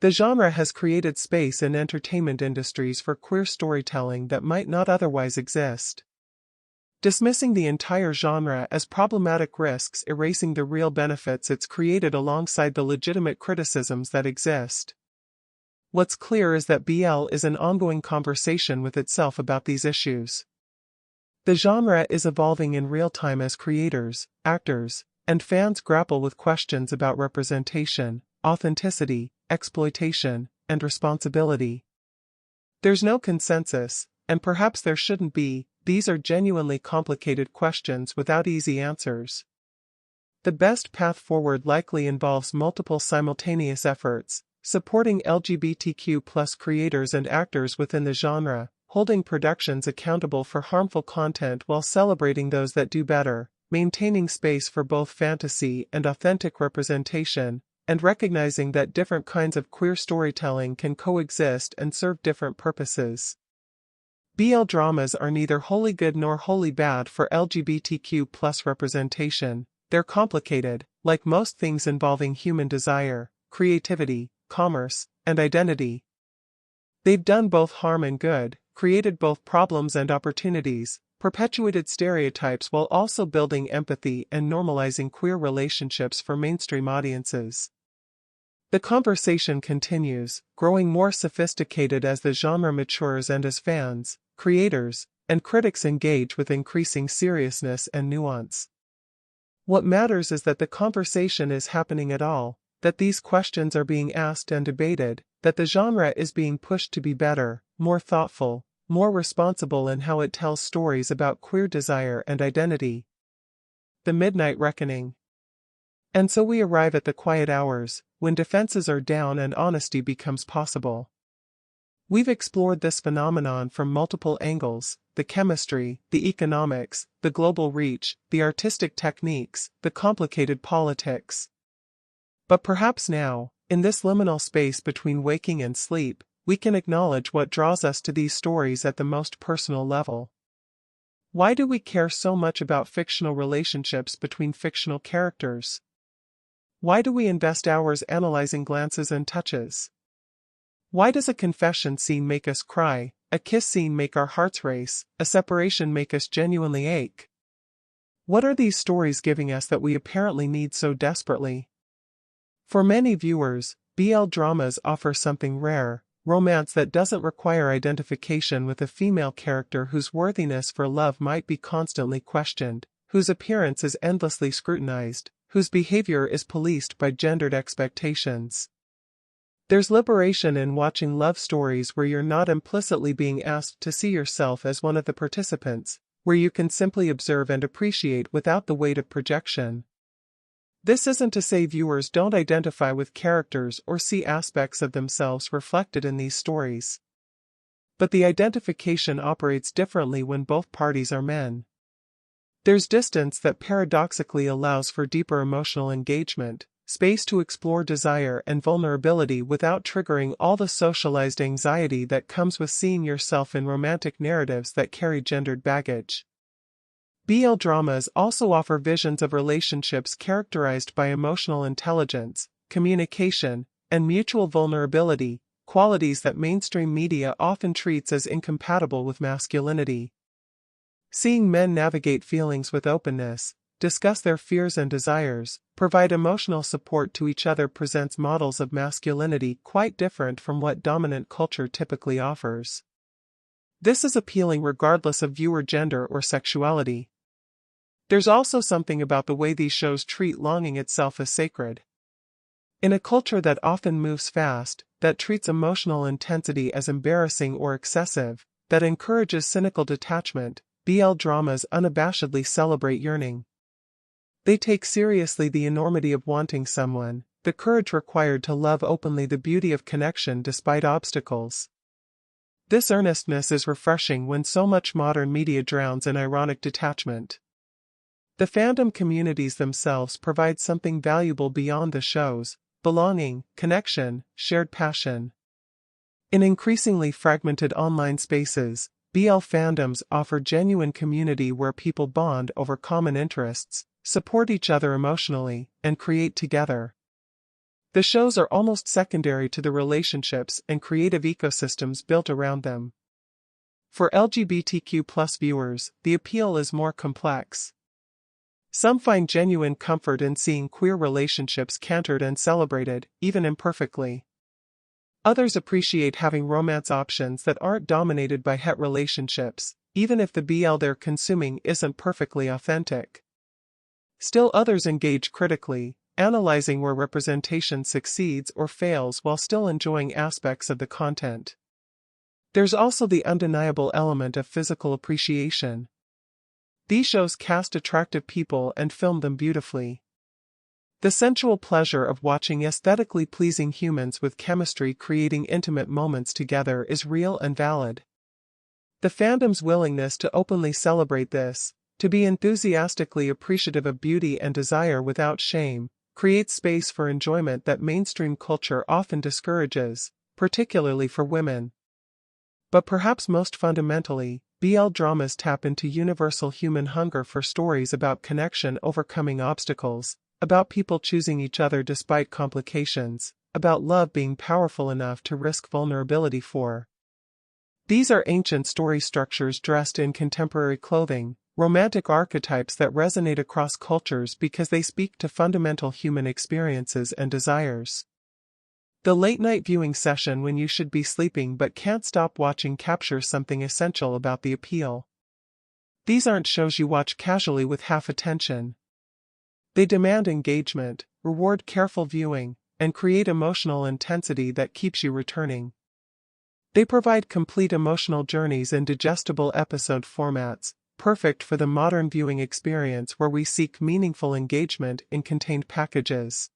The genre has created space in entertainment industries for queer storytelling that might not otherwise exist. Dismissing the entire genre as problematic risks erasing the real benefits it's created alongside the legitimate criticisms that exist. What's clear is that BL is an ongoing conversation with itself about these issues. The genre is evolving in real time as creators, actors, and fans grapple with questions about representation, authenticity, exploitation, and responsibility. There's no consensus, and perhaps there shouldn't be. These are genuinely complicated questions without easy answers. The best path forward likely involves multiple simultaneous efforts, supporting LGBTQ+ creators and actors within the genre, holding productions accountable for harmful content while celebrating those that do better, maintaining space for both fantasy and authentic representation, and recognizing that different kinds of queer storytelling can coexist and serve different purposes. BL dramas are neither wholly good nor wholly bad for LGBTQ+ representation. They're complicated, like most things involving human desire, creativity, commerce, and identity. They've done both harm and good, created both problems and opportunities, perpetuated stereotypes while also building empathy and normalizing queer relationships for mainstream audiences. The conversation continues, growing more sophisticated as the genre matures and as fans, creators, and critics engage with increasing seriousness and nuance. What matters is that the conversation is happening at all, that these questions are being asked and debated, that the genre is being pushed to be better, more thoughtful, more responsible in how it tells stories about queer desire and identity. The Midnight Reckoning. And so we arrive at the quiet hours, when defenses are down and honesty becomes possible. We've explored this phenomenon from multiple angles: the chemistry, the economics, the global reach, the artistic techniques, the complicated politics. But perhaps now, in this liminal space between waking and sleep, we can acknowledge what draws us to these stories at the most personal level. Why do we care so much about fictional relationships between fictional characters? Why do we invest hours analyzing glances and touches? Why does a confession scene make us cry, a kiss scene make our hearts race, a separation make us genuinely ache? What are these stories giving us that we apparently need so desperately? For many viewers, BL dramas offer something rare, romance that doesn't require identification with a female character whose worthiness for love might be constantly questioned, whose appearance is endlessly scrutinized, whose behavior is policed by gendered expectations. There's liberation in watching love stories where you're not implicitly being asked to see yourself as one of the participants, where you can simply observe and appreciate without the weight of projection. This isn't to say viewers don't identify with characters or see aspects of themselves reflected in these stories. But the identification operates differently when both parties are men. There's distance that paradoxically allows for deeper emotional engagement, space to explore desire and vulnerability without triggering all the socialized anxiety that comes with seeing yourself in romantic narratives that carry gendered baggage. BL dramas also offer visions of relationships characterized by emotional intelligence, communication, and mutual vulnerability, qualities that mainstream media often treats as incompatible with masculinity. Seeing men navigate feelings with openness, discuss their fears and desires, provide emotional support to each other presents models of masculinity quite different from what dominant culture typically offers. This is appealing regardless of viewer gender or sexuality. There's also something about the way these shows treat longing itself as sacred. In a culture that often moves fast, that treats emotional intensity as embarrassing or excessive, that encourages cynical detachment, BL dramas unabashedly celebrate yearning. They take seriously the enormity of wanting someone, the courage required to love openly, the beauty of connection despite obstacles. This earnestness is refreshing when so much modern media drowns in ironic detachment. The fandom communities themselves provide something valuable beyond the shows: belonging, connection, shared passion. In increasingly fragmented online spaces, BL fandoms offer genuine community where people bond over common interests, support each other emotionally, and create together. The shows are almost secondary to the relationships and creative ecosystems built around them. For LGBTQ+ viewers, the appeal is more complex. Some find genuine comfort in seeing queer relationships cantered and celebrated, even imperfectly. Others appreciate having romance options that aren't dominated by het relationships, even if the BL they're consuming isn't perfectly authentic. Still others engage critically, analyzing where representation succeeds or fails while still enjoying aspects of the content. There's also the undeniable element of physical appreciation. These shows cast attractive people and film them beautifully. The sensual pleasure of watching aesthetically pleasing humans with chemistry creating intimate moments together is real and valid. The fandom's willingness to openly celebrate this, to be enthusiastically appreciative of beauty and desire without shame, creates space for enjoyment that mainstream culture often discourages, particularly for women. But perhaps most fundamentally, BL dramas tap into universal human hunger for stories about connection overcoming obstacles, about people choosing each other despite complications, about love being powerful enough to risk vulnerability for. These are ancient story structures dressed in contemporary clothing, romantic archetypes that resonate across cultures because they speak to fundamental human experiences and desires. The late-night viewing session when you should be sleeping but can't stop watching captures something essential about the appeal. These aren't shows you watch casually with half attention. They demand engagement, reward careful viewing, and create emotional intensity that keeps you returning. They provide complete emotional journeys in digestible episode formats, perfect for the modern viewing experience where we seek meaningful engagement in contained packages.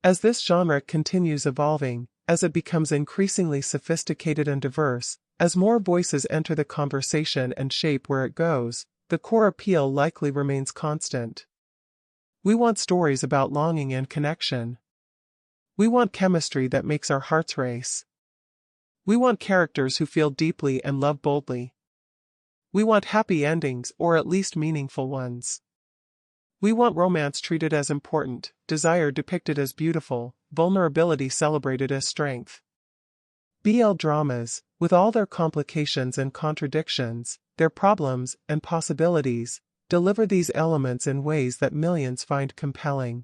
As this genre continues evolving, as it becomes increasingly sophisticated and diverse, as more voices enter the conversation and shape where it goes, the core appeal likely remains constant. We want stories about longing and connection. We want chemistry that makes our hearts race. We want characters who feel deeply and love boldly. We want happy endings, or at least meaningful ones. We want romance treated as important, desire depicted as beautiful, vulnerability celebrated as strength. BL dramas, with all their complications and contradictions, their problems and possibilities, deliver these elements in ways that millions find compelling.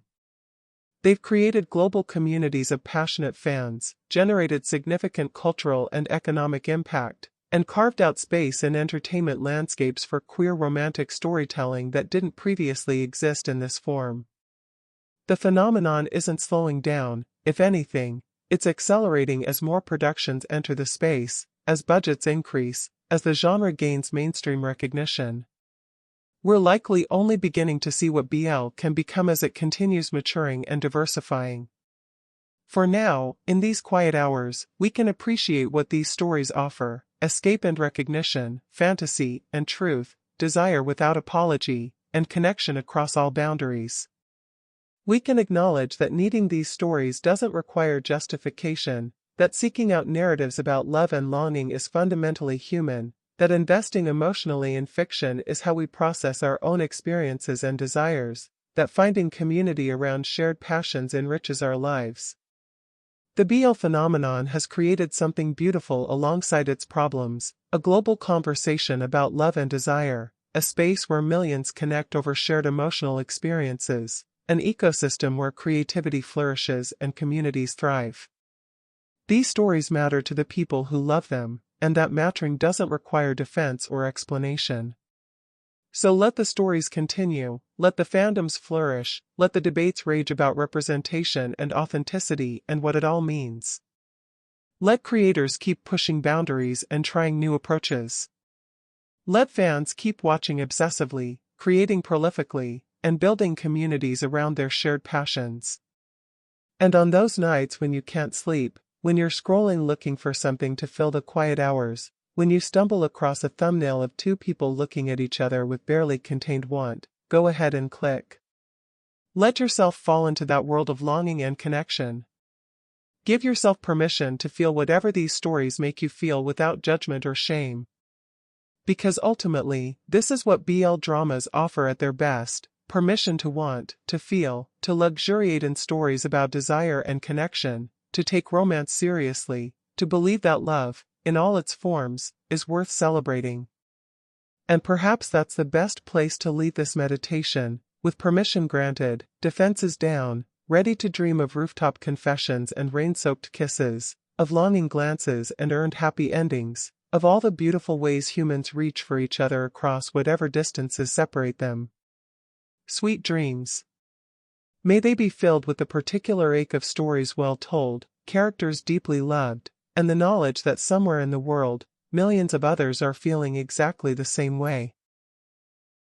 They've created global communities of passionate fans, generated significant cultural and economic impact, and carved out space in entertainment landscapes for queer romantic storytelling that didn't previously exist in this form. The phenomenon isn't slowing down, if anything, it's accelerating as more productions enter the space, as budgets increase, as the genre gains mainstream recognition. We're likely only beginning to see what BL can become as it continues maturing and diversifying. For now, in these quiet hours, we can appreciate what these stories offer: escape and recognition, fantasy and truth, desire without apology, and connection across all boundaries. We can acknowledge that needing these stories doesn't require justification, that seeking out narratives about love and longing is fundamentally human, that investing emotionally in fiction is how we process our own experiences and desires, that finding community around shared passions enriches our lives. The BL phenomenon has created something beautiful alongside its problems: a global conversation about love and desire, a space where millions connect over shared emotional experiences, an ecosystem where creativity flourishes and communities thrive. These stories matter to the people who love them, and that mattering doesn't require defense or explanation. So let the stories continue, let the fandoms flourish, let the debates rage about representation and authenticity and what it all means. Let creators keep pushing boundaries and trying new approaches. Let fans keep watching obsessively, creating prolifically, and building communities around their shared passions. And on those nights when you can't sleep, when you're scrolling looking for something to fill the quiet hours, when you stumble across a thumbnail of two people looking at each other with barely contained want, go ahead and click. Let yourself fall into that world of longing and connection. Give yourself permission to feel whatever these stories make you feel without judgment or shame. Because ultimately, this is what BL dramas offer at their best: permission to want, to feel, to luxuriate in stories about desire and connection, to take romance seriously, to believe that love, in all its forms, is worth celebrating. And perhaps that's the best place to leave this meditation, with permission granted, defenses down, ready to dream of rooftop confessions and rain-soaked kisses, of longing glances and earned happy endings, of all the beautiful ways humans reach for each other across whatever distances separate them. Sweet dreams. May they be filled with the particular ache of stories well told, characters deeply loved, and the knowledge that somewhere in the world, millions of others are feeling exactly the same way.